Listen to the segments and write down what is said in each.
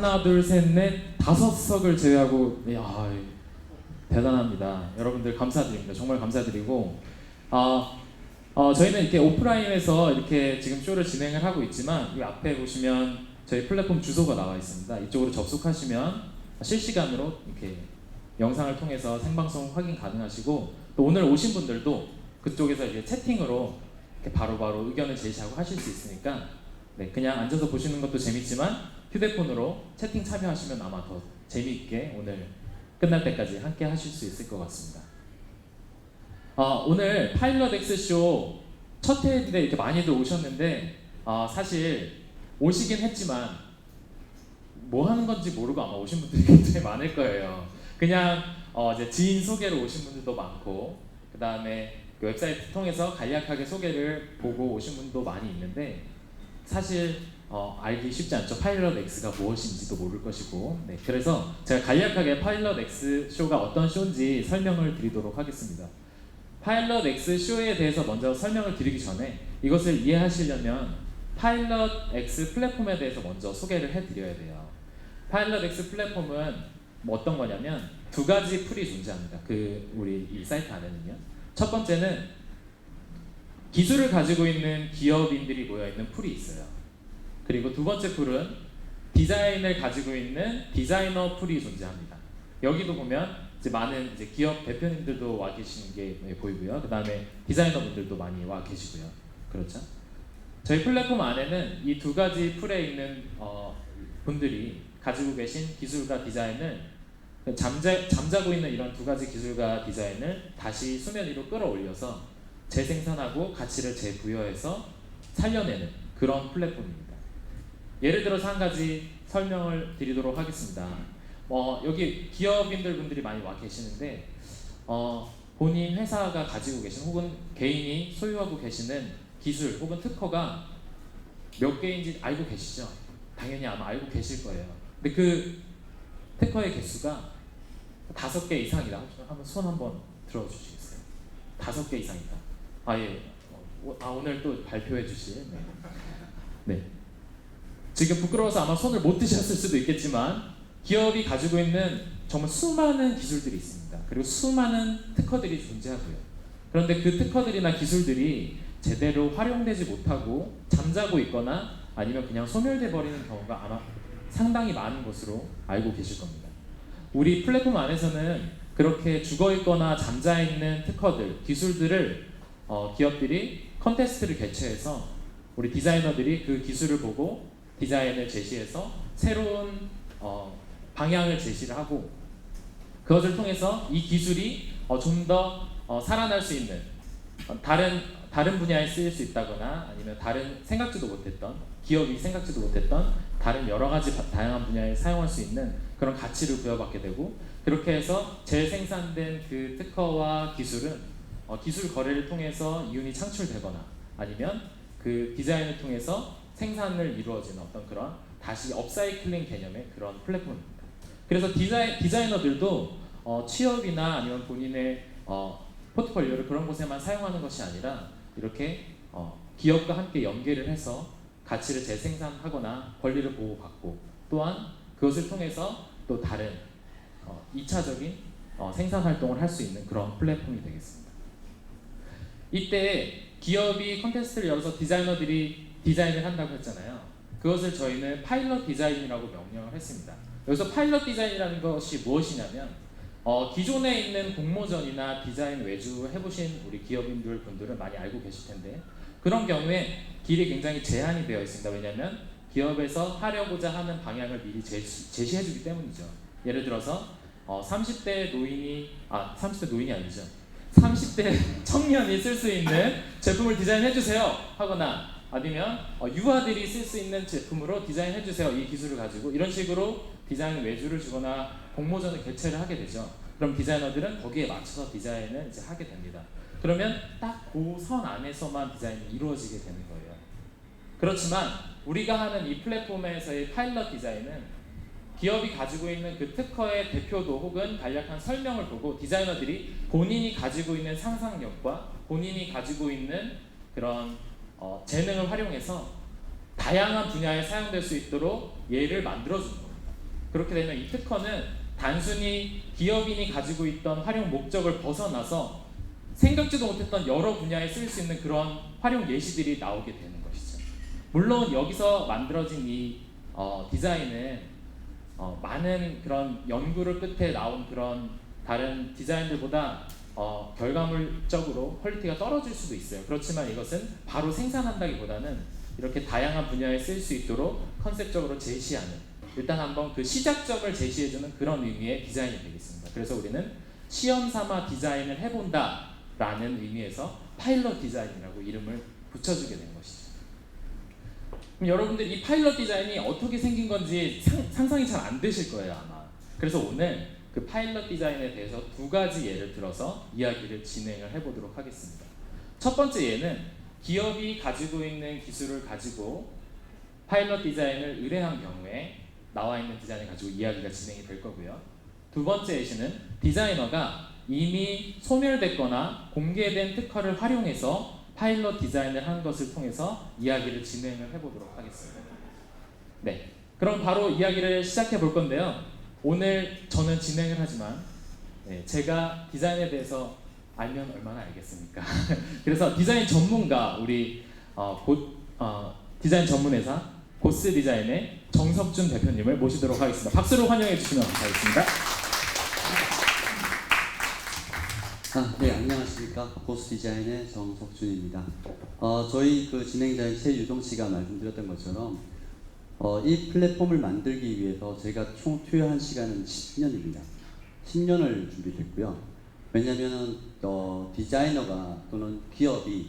하나, 둘, 셋, 넷, 5석을 제외하고 대단합니다. 여러분들 감사드립니다. 정말 감사드리고 저희는 이렇게 오프라인에서 이렇게 지금 쇼를 진행을 하고 있지만 이 앞에 보시면 저희 플랫폼 주소가 나와 있습니다. 이쪽으로 접속하시면 실시간으로 이렇게 영상을 통해서 생방송 확인 가능하시고 또 오늘 오신 분들도 그쪽에서 이제 채팅으로 이렇게 바로바로 의견을 제시하고 하실 수 있으니까 그냥 앉아서 보시는 것도 재밌지만 휴대폰으로 채팅 참여하시면 아마 더 재미있게 오늘 끝날 때까지 함께 하실 수 있을 것 같습니다. 오늘 파일럿 X쇼 첫 회인데 이렇게 많이들 오셨는데 사실 오시긴 했지만 뭐 하는 건지 모르고 아마 오신 분들이 굉장히 많을 거예요. 그냥 이제 지인 소개로 오신 분들도 많고 그 다음에 그 웹사이트 통해서 간략하게 소개를 보고 오신 분도 많이 있는데 사실 알기 쉽지 않죠. 파일럿 X가 무엇인지도 모를 것이고 그래서 제가 간략하게 파일럿 X 쇼가 어떤 쇼인지 설명을 드리도록 하겠습니다. 파일럿 X 쇼에 대해서 먼저 설명을 드리기 전에 이것을 이해하시려면 파일럿 X 플랫폼에 대해서 먼저 소개를 해드려야 돼요. 파일럿 X 플랫폼은 뭐 어떤 거냐면 두 가지 풀이 존재합니다. 우리 이 사이트 안에는요. 첫 번째는 기술을 가지고 있는 기업인들이 모여있는 풀이 있어요. 그리고 두 번째 풀은 디자인을 가지고 있는 디자이너 풀이 존재합니다. 여기도 보면 이제 많은 이제 기업 대표님들도 와 계시는 게 보이고요. 그 다음에 디자이너 분들도 많이 와 계시고요. 그렇죠? 저희 플랫폼 안에는 이 두 가지 풀에 있는 분들이 가지고 계신 기술과 디자인을 잠자고 있는 이런 두 가지 기술과 디자인을 다시 수면 위로 끌어올려서 재생산하고 가치를 재부여해서 살려내는 그런 플랫폼입니다. 예를 들어서 한 가지 설명을 드리도록 하겠습니다. 여기 기업인들 분들이 많이 와 계시는데 본인 회사가 가지고 계신 혹은 개인이 소유하고 계시는 기술 혹은 특허가 몇 개인지 알고 계시죠? 당연히 아마 알고 계실 거예요. 근데 그 특허의 개수가 5개 이상이다. 한번 손 한번 들어주시겠어요? 5개 이상이다. 오늘 또 발표해 주실 네. 지금 부끄러워서 아마 손을 못 드셨을 수도 있겠지만 기업이 가지고 있는 정말 수많은 기술들이 있습니다. 그리고 수많은 특허들이 존재하고요. 그런데 그 특허들이나 기술들이 제대로 활용되지 못하고 잠자고 있거나 아니면 그냥 소멸돼 버리는 경우가 아마 상당히 많은 것으로 알고 계실 겁니다. 우리 플랫폼 안에서는 그렇게 죽어있거나 잠자있는 특허들, 기술들을 기업들이 컨테스트를 개최해서 우리 디자이너들이 그 기술을 보고 디자인을 제시해서 새로운 방향을 제시를 하고 그것을 통해서 이 기술이 좀 더 살아날 수 있는 다른 분야에 쓰일 수 있다거나 아니면 다른 생각지도 못했던 기업이 생각지도 못했던 다른 여러 가지 다양한 분야에 사용할 수 있는 그런 가치를 부여받게 되고 그렇게 해서 재생산된 그 특허와 기술은 기술 거래를 통해서 이윤이 창출되거나 아니면 그 디자인을 통해서 생산을 이루어지는 어떤 그런 다시 업사이클링 개념의 그런 플랫폼입니다. 그래서 디자이너들도 취업이나 아니면 본인의 포트폴리오를 그런 곳에만 사용하는 것이 아니라 이렇게 기업과 함께 연계를 해서 가치를 재생산하거나 권리를 보호받고 또한 그것을 통해서 또 다른 2차적인 생산 활동을 할 수 있는 그런 플랫폼이 되겠습니다. 이때 기업이 컨테스트를 열어서 디자이너들이 디자인을 한다고 했잖아요. 그것을 저희는 파일럿 디자인이라고 명명을 했습니다. 여기서 파일럿 디자인이라는 것이 무엇이냐면 기존에 있는 공모전이나 디자인 외주 해보신 우리 기업인들 분들은 많이 알고 계실 텐데 그런 경우에 길이 굉장히 제한이 되어 있습니다. 왜냐하면 기업에서 하려고자 하는 방향을 미리 제시해주기 때문이죠. 예를 들어서 30대 노인이 30대 청년이 쓸 수 있는 제품을 디자인해주세요 하거나 아니면 유아들이 쓸 수 있는 제품으로 디자인해주세요 이 기술을 가지고 이런 식으로 디자인 외주를 주거나 공모전을 개최를 하게 되죠. 그럼 디자이너들은 거기에 맞춰서 디자인을 이제 하게 됩니다. 그러면 딱 그 선 안에서만 디자인이 이루어지게 되는 거예요. 그렇지만 우리가 하는 이 플랫폼에서의 파일럿 디자인은 기업이 가지고 있는 그 특허의 대표도 혹은 간략한 설명을 보고 디자이너들이 본인이 가지고 있는 상상력과 본인이 가지고 있는 그런 재능을 활용해서 다양한 분야에 사용될 수 있도록 예를 만들어주는 겁니다. 그렇게 되면 이 특허는 단순히 기업인이 가지고 있던 활용 목적을 벗어나서 생각지도 못했던 여러 분야에 쓰일 수 있는 그런 활용 예시들이 나오게 되는 것이죠. 물론 여기서 만들어진 이 디자인은 많은 그런 연구를 끝에 나온 그런 다른 디자인들보다 결과물적으로 퀄리티가 떨어질 수도 있어요. 그렇지만 이것은 바로 생산한다기보다는 이렇게 다양한 분야에 쓸 수 있도록 컨셉적으로 제시하는, 일단 한번 그 시작점을 제시해주는 그런 의미의 디자인이 되겠습니다. 그래서 우리는 시험 삼아 디자인을 해본다 라는 의미에서 파일럿 디자인이라고 이름을 붙여주게 된 것이죠. 그럼 여러분들 이 파일럿 디자인이 어떻게 생긴 건지 상상이 잘 안 되실 거예요, 아마. 그래서 오늘 그 파일럿 디자인에 대해서 두 가지 예를 들어서 이야기를 진행을 해보도록 하겠습니다. 첫 번째 예는 기업이 가지고 있는 기술을 가지고 파일럿 디자인을 의뢰한 경우에 나와 있는 디자인을 가지고 이야기가 진행이 될 거고요. 두 번째 예시는 디자이너가 이미 소멸됐거나 공개된 특허를 활용해서 파일럿 디자인을 한 것을 통해서 이야기를 진행을 해보도록 하겠습니다. 네, 그럼 바로 이야기를 시작해 볼 건데요. 오늘 저는 진행을 하지만 제가 디자인에 대해서 알면 얼마나 알겠습니까? 그래서 디자인 전문가, 우리 디자인 전문회사 고스 디자인의 정석준 대표님을 모시도록 하겠습니다. 박수로 환영해 주시면 감사하겠습니다. 네, 안녕하십니까. 고스 디자인의 정석준입니다. 저희 그 진행자인 최유동 씨가 말씀드렸던 것처럼 이 플랫폼을 만들기 위해서 제가 총 투여한 시간은 10년입니다. 10년을 준비했고요. 왜냐하면 디자이너가 또는 기업이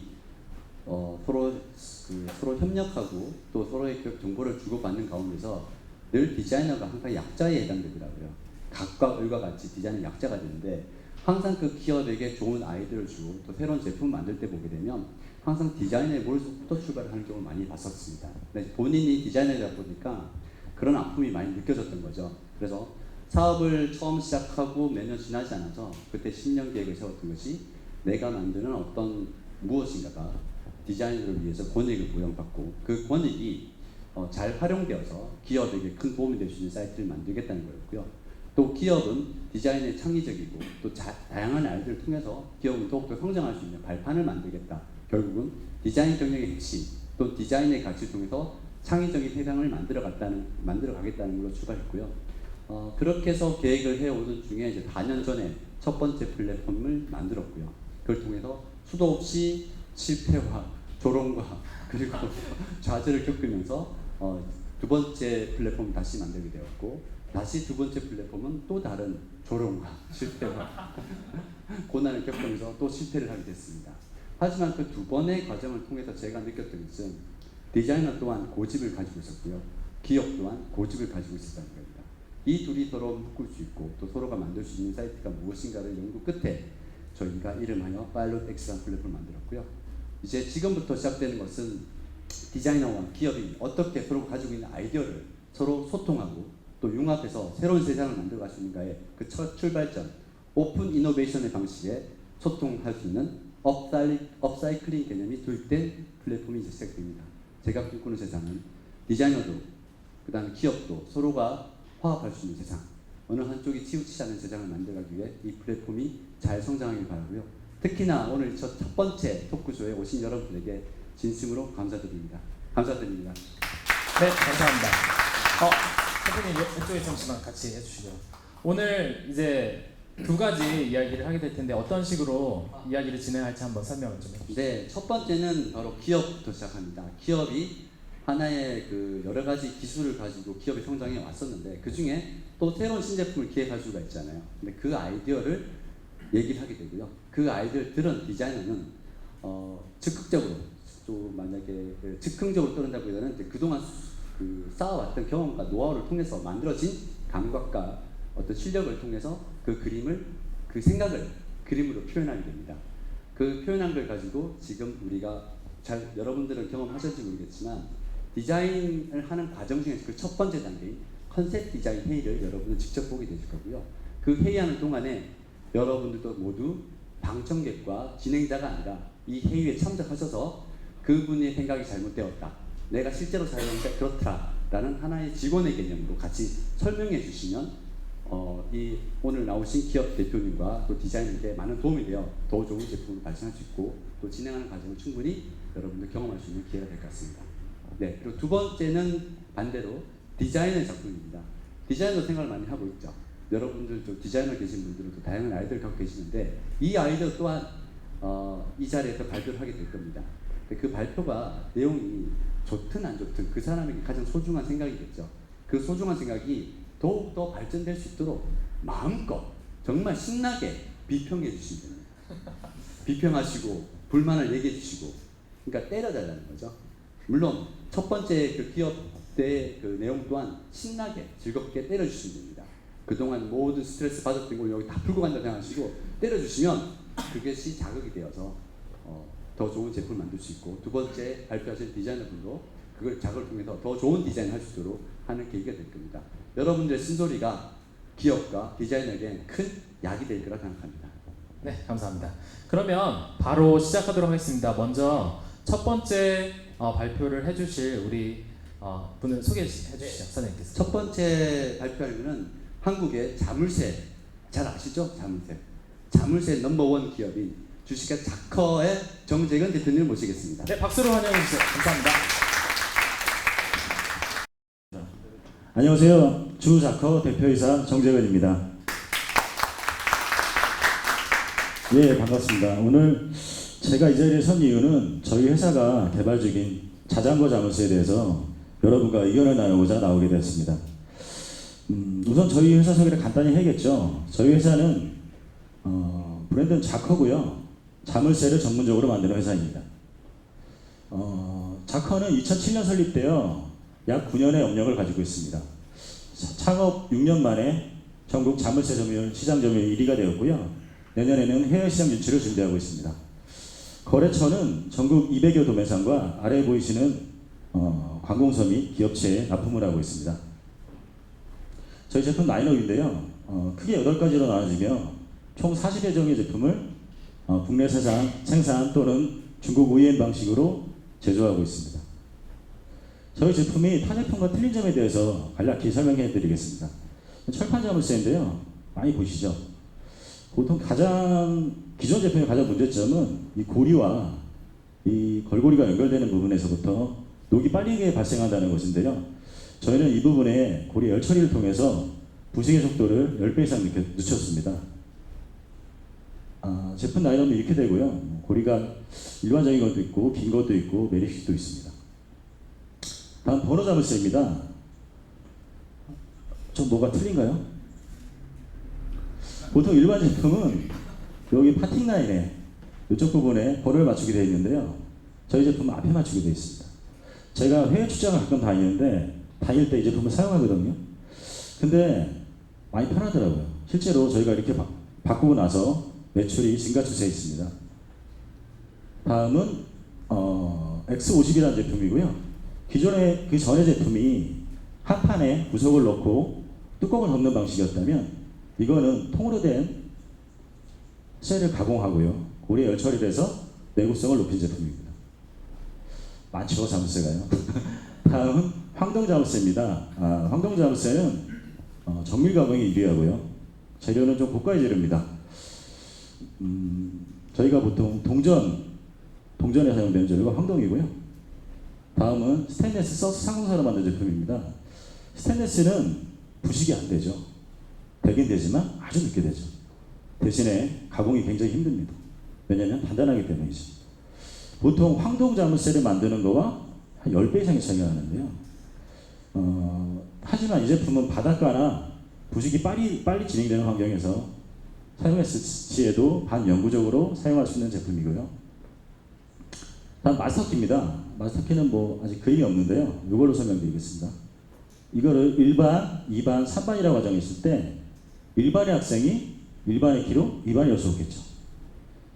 서로 협력하고 또 서로의 정보를 주고받는 가운데서 늘 디자이너가 항상 약자에 해당되더라고요. 각과 을과 같이 디자인은 약자가 되는데 항상 그 기업에게 좋은 아이디어를 주고 또 새로운 제품을 만들 때 보게 되면 항상 디자이너의 머릿속부터 출발을 하는 경우를 많이 봤었습니다. 본인이 디자이너다 보니까 그런 아픔이 많이 느껴졌던 거죠. 그래서 사업을 처음 시작하고 몇 년 지나지 않아서 그때 10년 계획을 세웠던 것이 내가 만드는 어떤 무엇인가가 디자이너를 위해서 권익을 부여받고 그 권익이 잘 활용되어서 기업에게 큰 도움이 될 수 있는 사이트를 만들겠다는 거였고요. 또 기업은 디자인에 창의적이고 또 다양한 아이디어를 통해서 기업은 더욱더 성장할 수 있는 발판을 만들겠다. 결국은 디자인 경영의 핵심, 또 디자인의 가치를 통해서 창의적인 세상을 만들어 가겠다는 걸로 출발했고요. 그렇게 해서 계획을 해오던 중에 이제 4년 전에 첫 번째 플랫폼을 만들었고요. 그걸 통해서 수도 없이 실패와 조롱과 그리고 좌절을 겪으면서 두 번째 플랫폼을 다시 만들게 되었고, 다시 두 번째 플랫폼은 또 다른 조롱과 실패와 고난을 겪으면서 또 실패를 하게 됐습니다. 하지만 그 두 번의 과정을 통해서 제가 느꼈던 것은 디자이너 또한 고집을 가지고 있었고요. 기업 또한 고집을 가지고 있었다는 겁니다. 이 둘이 서로 묶을 수 있고 또 서로가 만들 수 있는 사이트가 무엇인가를 연구 끝에 저희가 이름하여 파일럿 X라는 플랫폼을 만들었고요. 이제 지금부터 시작되는 것은 디자이너와 기업이 어떻게 서로 가지고 있는 아이디어를 서로 소통하고 또 융합해서 새로운 세상을 만들어갈 수 있는가의 그 첫 출발점, 오픈 이노베이션의 방식에 소통할 수 있는 업사이클링 개념이 도입된 플랫폼이 이제 시작됩니다. 제가 꿈꾸는 세상은 디자이너도 그 다음에 기업도 서로가 화합할 수 있는 세상, 어느 한쪽이 치우치지 않는 세상을 만들어가기 위해 이 플랫폼이 잘 성장하길 바라고요. 특히나 오늘 첫 번째 토크쇼에 오신 여러분들에게 진심으로 감사드립니다. 감사드립니다. 네, 감사합니다. 대표님 이쪽에 잠시만 같이 해주시죠. 오늘 이제 두 가지 이야기를 하게 될 텐데 어떤 식으로 이야기를 진행할지 한번 설명을 좀 해주시죠. 네, 첫 번째는 바로 기업부터 시작합니다. 기업이 하나의 그 여러 가지 기술을 가지고 기업이 성장해 왔었는데 그 중에 또 새로운 신제품을 기획할 수가 있잖아요. 근데 그 아이디어를 얘기를 하게 되고요. 그 아이디어를 들은 디자이너는 적극적으로 또 만약에 즉흥적으로 떠난다기보다는 그동안 쌓아왔던 경험과 노하우를 통해서 만들어진 감각과 어떤 실력을 통해서 그 그림을, 그 생각을 그림으로 표현하게 됩니다. 그 표현한 걸 가지고 지금 우리가 여러분들은 경험하실지 모르겠지만 디자인을 하는 과정 중에서 그 첫 번째 단계인 컨셉 디자인 회의를 여러분은 직접 보게 되실 거고요. 그 회의하는 동안에 여러분들도 모두 방청객과 진행자가 아니라 이 회의에 참석하셔서 그분의 생각이 잘못되었다, 내가 실제로 사용하니까 그렇더라 라는 하나의 직원의 개념으로 같이 설명해 주시면 이 오늘 나오신 기업 대표님과 또 디자이너에게 많은 도움이 되어 더 좋은 제품을 발전할 수 있고 또 진행하는 과정을 충분히 여러분들 경험할 수 있는 기회가 될 것 같습니다. 네, 그리고 두 번째는 반대로 디자이너의 작품입니다. 디자이너 생각을 많이 하고 있죠. 여러분들 좀 디자이너 계신 분들은 또 다양한 아이디어를 갖고 계시는데 이 아이디어 또한 이 자리에서 발표를 하게 될 겁니다. 그 발표가 내용이 좋든 안 좋든 그 사람에게 가장 소중한 생각이겠죠. 그 소중한 생각이 더욱더 발전될 수 있도록 마음껏 정말 신나게 비평해 주시면 됩니다. 비평하시고 불만을 얘기해 주시고 그러니까 때려달라는 거죠. 물론 첫 번째 그 기업 때 그 내용 또한 신나게 즐겁게 때려주시면 됩니다. 그동안 모든 스트레스 받았던 걸 여기 다 풀고 간다 생각하시고 때려주시면 그것이 자극이 되어서 더 좋은 제품을 만들 수 있고 두 번째 발표하신 디자이너분도 그걸 자극을 통해서 더 좋은 디자인을 할 수 있도록 하는 계기가 될 겁니다. 여러분들의 쓴소리가 기업과 디자이너에게 큰 약이 될 거라 생각합니다. 네, 감사합니다. 그러면 바로 시작하도록 하겠습니다. 먼저 첫 번째 발표를 해주실 우리 분을 소개해 주시죠, 선생님께서. 첫 번째 발표할 분은 한국의 자물쇠 잘 아시죠? 자물쇠 넘버원 기업인 주식회사 자커의 정재근 대표님을 모시겠습니다. 네, 박수로 환영해 주세요. 감사합니다. 안녕하세요. 주자커 대표이사 정재근입니다. 예, 반갑습니다. 오늘 제가 이 자리에 선 이유는 저희 회사가 개발 중인 자전거 자물쇠에 대해서 여러분과 의견을 나누고자 나오게 되었습니다. 우선 저희 회사 소개를 간단히 해야겠죠. 저희 회사는 브랜드는 자커고요. 자물쇠를 전문적으로 만드는 회사입니다. 자커는 2007년 설립되어 약 9년의 업력을 가지고 있습니다. 창업 6년 만에 전국 자물쇠 점유율 시장 점유율 1위가 되었고요. 내년에는 해외 시장 진출을 준비하고 있습니다. 거래처는 전국 200여 도매상과 아래 보이시는 관공서 및 기업체에 납품을 하고 있습니다. 저희 제품 라인업인데요. 크게 8가지로 나눠지며 총 40여 종의 제품을 국내 생산 또는 중국 OEM 방식으로 제조하고 있습니다. 저희 제품이 타 제품과 틀린 점에 대해서 간략히 설명해 드리겠습니다. 철판 자물쇠인데요. 많이 보시죠? 보통 기존 제품의 가장 문제점은 이 고리와 이 걸고리가 연결되는 부분에서부터 녹이 빠르게 발생한다는 것인데요. 저희는 이 부분에 고리 열 처리를 통해서 부식의 속도를 10배 이상 늦췄습니다. 제품 라인업은 이렇게 되고요. 고리가 일반적인 것도 있고 긴 것도 있고 메리식도 있습니다. 다음 번호 자물쇠입니다. 좀 뭐가 틀린가요? 보통 일반 제품은 여기 파팅 라인에 이쪽 부분에 번호를 맞추게 되어 있는데요. 저희 제품은 앞에 맞추게 되어 있습니다. 제가 해외 출장을 가끔 다니는데 다닐 때 이 제품을 사용하거든요. 근데 많이 편하더라고요. 실제로 저희가 이렇게 바꾸고 나서 매출이 증가 추세에 있습니다. 다음은 X50이라는 제품이고요. 기존의 그 전의 제품이 한 판에 구석을 넣고 뚜껑을 덮는 방식이었다면 이거는 통으로 된 셀을 가공하고요. 고리에 열 처리를 해서 내구성을 높인 제품입니다. 많죠, 자물쇠가요. 다음은 황동 자물쇠입니다. 황동 자물쇠는 정밀 가공에 유리하고요. 재료는 좀 고가의 재료입니다. 저희가 보통 동전에 사용되는 재료가 황동이고요. 다음은 스테인리스 서스 상공사로 만든 제품입니다. 스테인리스는 부식이 안 되죠. 되긴 되지만 아주 늦게 되죠. 대신에 가공이 굉장히 힘듭니다. 왜냐하면 단단하기 때문이죠. 보통 황동 자물쇠를 만드는 거와 한 10배 이상의 차이가 나는데요. 하지만 이 제품은 바닷가나 부식이 빨리 진행되는 환경에서 사용했을 시에도 반영구적으로 사용할 수 있는 제품이고요. 다음 마스터키입니다. 마스터키는 뭐 아직 그림이 없는데요. 이걸로 설명드리겠습니다. 이거를 1반, 2반, 3반이라고 가정했을 때 1반의 학생이 1반의 키로 2반을 열 수 없겠죠.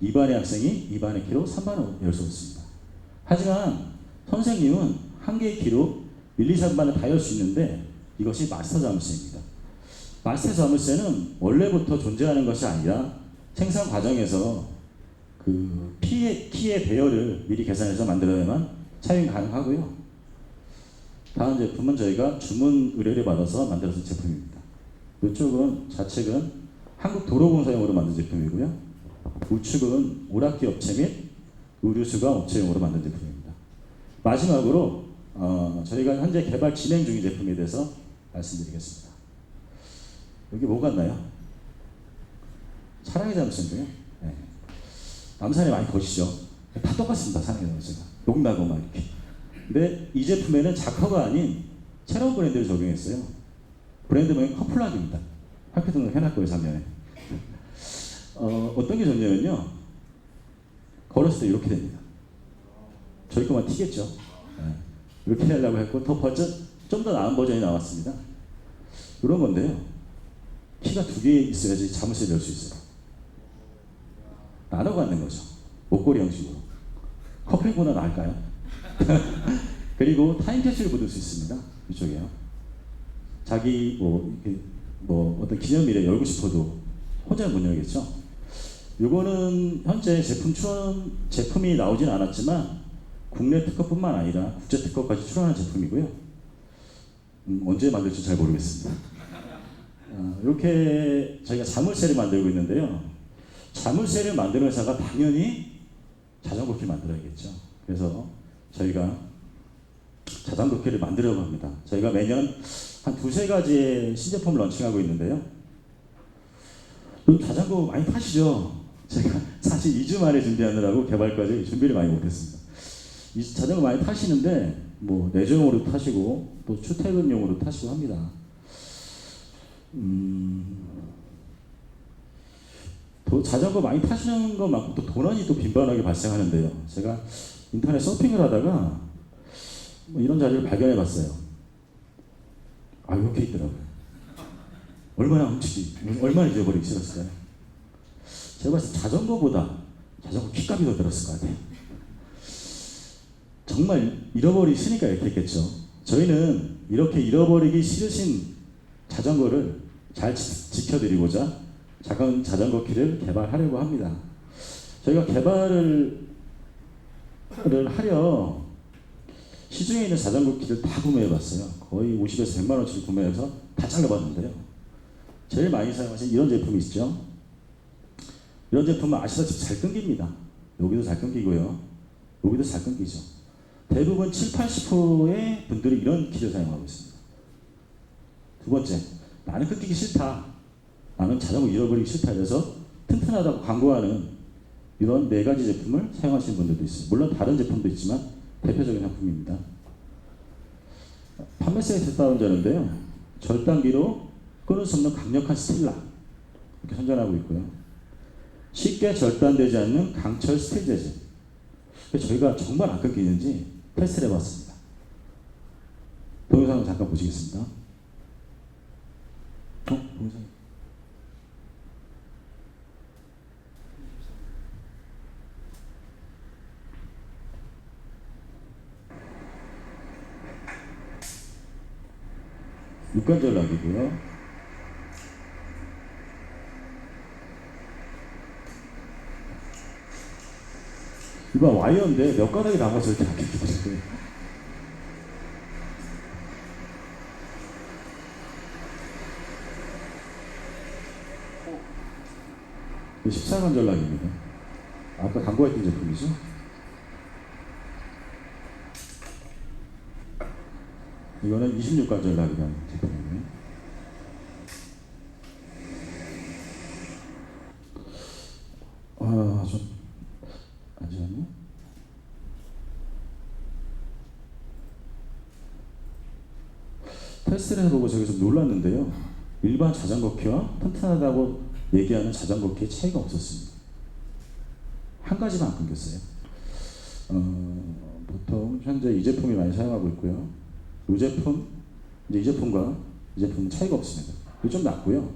2반의 학생이 2반의 키로 3반을 열 수 없습니다. 하지만 선생님은 한 개의 키로 1, 2, 3반을 다 열 수 있는데 이것이 마스터 자물쇠입니다. 마스터 자물쇠는 원래부터 존재하는 것이 아니라 생산 과정에서 그 키의 배열을 미리 계산해서 만들어야만 사용이 가능하고요. 다음 제품은 저희가 주문 의뢰를 받아서 만들어진 제품입니다. 이쪽은 좌측은 한국도로공사용으로 만든 제품이고요. 우측은 오락기 업체 및 의류수거 업체용으로 만든 제품입니다. 마지막으로 저희가 현재 개발 진행 중인 제품에 대해서 말씀드리겠습니다. 여기 뭐 같나요? 사랑의 잠수인데요. 네. 남산에 많이 거시죠? 다 똑같습니다. 사랑의 잠수가 녹나고 막 이렇게. 근데 이 제품에는 자커가 아닌 새로운 브랜드를 적용했어요. 브랜드명이 커플락입니다. 학교 등록 해놨고요, 작년에. 어떤 게 좋냐면요, 걸었을 때 이렇게 됩니다. 저희 거만 튀겠죠. 네. 이렇게 하려고 했고 더 버전 좀 더 나은 버전이 나왔습니다. 이런 건데요, 키가 2개 있어야지 자물쇠를 열 수 있어요. 나눠 갖는 거죠. 목걸이 형식으로. 커플보다 나을까요? 그리고 타임캡슐을 묻을 수 있습니다. 이쪽에요. 자기 이렇게 어떤 기념일에 열고 싶어도 혼자 못 열겠죠. 요거는 현재 제품이 나오진 않았지만 국내 특허뿐만 아니라 국제 특허까지 출원한 제품이고요. 언제 만들지 잘 모르겠습니다. 이렇게 저희가 자물쇠를 만들고 있는데요. 자물쇠를 만드는 회사가 당연히 자전거 키를 만들어야겠죠. 그래서 저희가 자전거 키를 만들려고 합니다. 저희가 매년 한 2-3가지의 신제품을 런칭하고 있는데요. 자전거 많이 타시죠? 제가 사실 2주 만에 준비하느라고 개발까지 준비를 많이 못했습니다. 이 자전거 많이 타시는데 내조용으로 타시고 또 출퇴근용으로 타시고 합니다. 또 자전거 많이 타시는 것만큼 또 도난이 또 빈번하게 발생하는데요. 제가 인터넷 서핑을 하다가 이런 자료를 발견해 봤어요. 이렇게 있더라고요. 얼마나 훔치기, 얼마나 잊어버리기 싫었어요. 제가 봤을 때 자전거 키값이 더 들었을 것 같아요. 정말 잃어버리시니까 이렇게 했겠죠. 저희는 이렇게 잃어버리기 싫으신 자전거를 잘 지켜드리고자 작은 자전거 키를 개발하려고 합니다. 저희가 개발을 하려 시중에 있는 자전거 키를 다 구매해봤어요. 거의 50에서 100만 원치를 구매해서 다 잘라봤는데요. 제일 많이 사용하신 이런 제품이 있죠. 이런 제품은 아시다시피 잘 끊깁니다. 여기도 잘 끊기고요. 여기도 잘 끊기죠. 대부분 70-80%의 분들이 이런 키를 사용하고 있습니다. 두 번째, 나는 끊기기 싫다. 나는 자전거 잃어버리기 싫다 해서 튼튼하다고 광고하는 이런 4가지 제품을 사용하시는 분들도 있어요. 물론 다른 제품도 있지만 대표적인 상품입니다. 판매 사이트에 따른 자료인데요. 절단기로 끊을 수 없는 강력한 스틸라 이렇게 선전하고 있고요. 쉽게 절단되지 않는 강철 스틸 재질. 저희가 정말 안 끊기는지 테스트를 해봤습니다. 동영상을 잠깐 보시겠습니다. 동영상. 육관절락이고요. 이봐 와이어인데 몇 가닥이 남아서 이렇게 안 끼거든요. 14관 전락입니다. 아까 광고했던 제품이죠. 이거는 26관 전락이라는 제품이고요. 잠시만요. 테스트를 해보고 제가 좀 놀랐는데요. 일반 자전거 키와 튼튼하다고 얘기하는 자전거 키의 차이가 없었습니다. 한 가지만 안 끊겼어요. 보통 현재 이 제품이 많이 사용하고 있고요. 이 제품과 이 제품은 차이가 없습니다. 이게 좀 낫고요.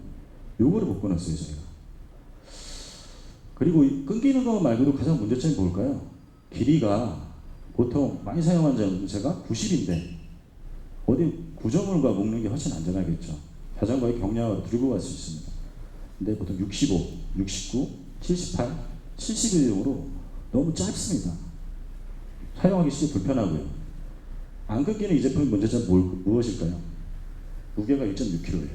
요거를 못 끊었어요, 저희가. 그리고 끊기는 거 말고도 가장 문제점이 뭘까요? 길이가 보통 많이 사용한 자동차가 90인데 어디 구조물과 묶는 게 훨씬 안전하겠죠. 자전거의 경량으로 들고 갈 수 있습니다. 근데 보통 65, 69, 78, 71용으로 너무 짧습니다. 사용하기 쉽게 불편하고요. 안 끊기는 이 제품의 문제점은 무엇일까요? 무게가 1.6kg예요.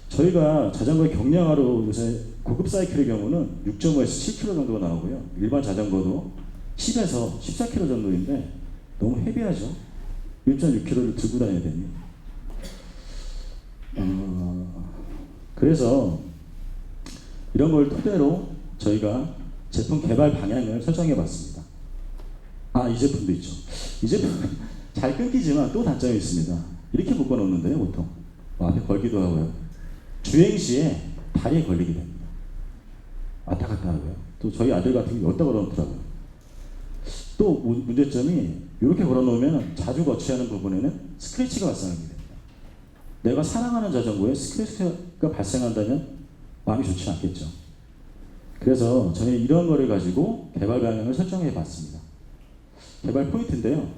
저희가 자전거의 경량화로 요새 고급 사이클의 경우는 6.5에서 7kg 정도가 나오고요. 일반 자전거도 10에서 14kg 정도인데 너무 헤비하죠. 1.6kg를 들고 다녀야 되니. 그래서 이런 걸 토대로 저희가 제품 개발 방향을 설정해 봤습니다. 이 제품도 있죠. 이 제품 잘 끊기지만 또 단점이 있습니다. 이렇게 묶어 놓는데요, 보통. 앞에 걸기도 하고요. 주행 시에 다리에 걸리게 됩니다. 왔다 갔다 하고요. 또 저희 아들 같은 경우 여기다 걸어 놓더라고요. 또 문제점이 이렇게 걸어 놓으면 자주 거치하는 부분에는 스크래치가 발생하게 됩니다. 내가 사랑하는 자전거에 스크래치가 발생한다면 마음이 좋지 않겠죠. 그래서 저희는 이런 거를 가지고 개발 방향을 설정해 봤습니다. 개발 포인트인데요.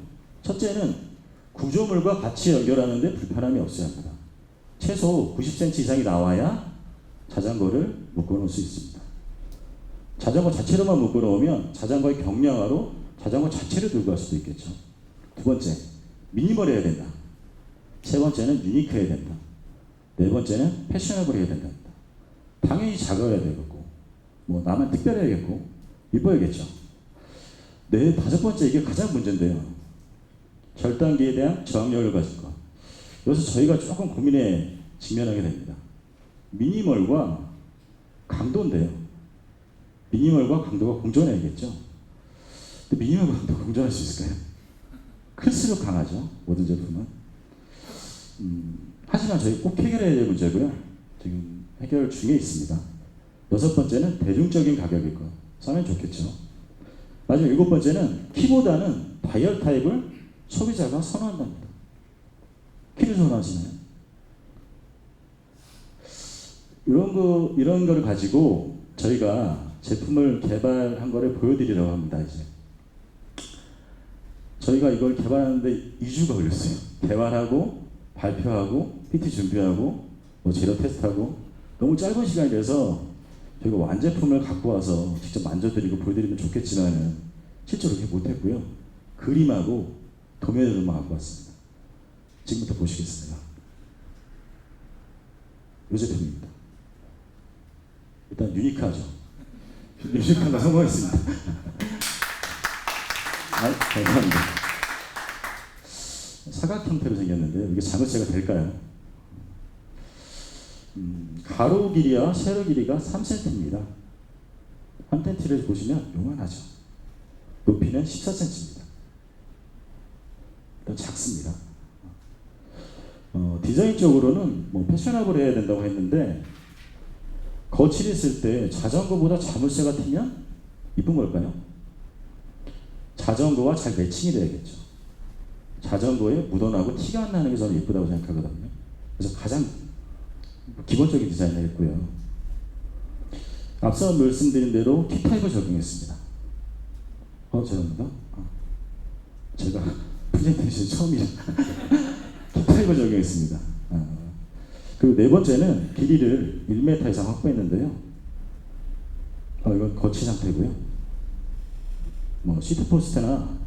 첫째는 구조물과 같이 연결하는데 불편함이 없어야 합니다. 최소 90cm 이상이 나와야 자전거를 묶어 놓을 수 있습니다. 자전거 자체로만 묶어 놓으면 자전거의 경량화로 자전거 자체를 들고 갈 수도 있겠죠. 두 번째, 미니멀해야 된다. 세 번째는 유니크해야 된다. 네 번째는 패셔너블해야 된다. 당연히 작아야 되겠고, 나만 특별해야겠고, 이뻐야겠죠. 네, 다섯 번째, 이게 가장 문제인데요. 절단기에 대한 저항력을 가질 것. 여기서 저희가 조금 고민에 직면하게 됩니다. 미니멀과 강도인데요. 미니멀과 강도가 공존해야겠죠. 근데 미니멀과 강도가 공존할 수 있을까요? 클수록 강하죠. 모든 제품은. 하지만 저희 꼭 해결해야 될 문제고요. 지금 해결 중에 있습니다. 여섯 번째는 대중적인 가격일 것. 싸면 좋겠죠. 마지막 일곱 번째는 키보다는 다이얼 타입을 소비자가 선호한답니다. 키를 선호하시나요? 이런 거를 가지고 저희가 제품을 개발한 거를 보여드리려고 합니다, 이제. 저희가 이걸 개발하는데 2주가 걸렸어요. 개발하고, 발표하고, PT 준비하고, 재료 테스트하고, 너무 짧은 시간이 돼서 저희가 완제품을 갖고 와서 직접 만져드리고 보여드리면 좋겠지만은 실제로 그렇게 못했고요. 그림하고 도면으로만 갖고 왔습니다. 지금부터 보시겠어요. 이 제품입니다. 일단 유니크하죠. 유니크한 거 성공했습니다. 감사합니다. 사각 형태로 생겼는데요. 이게 자물쇠가 될까요? 가로 길이와 세로 길이가 3cm입니다. 판텐티를 보시면 요만하죠. 높이는 14cm입니다. 일단 작습니다. 디자인적으로는 패셔너블 해야 된다고 했는데 거칠했을 때 자전거보다 자물쇠 같으면 이쁜 걸까요? 자전거와 잘 매칭이 돼야겠죠. 자전거에 묻어나고 티가 안 나는 게 저는 예쁘다고 생각하거든요. 그래서 가장 기본적인 디자인을 했고요. 앞서 말씀드린 대로 T타입을 적용했습니다. 죄송합니다. 제가 프레젠테이션 처음이라 T타입을 적용했습니다. 그리고 네 번째는 길이를 1m 이상 확보했는데요. 이건 거치 상태고요. 시트포스트나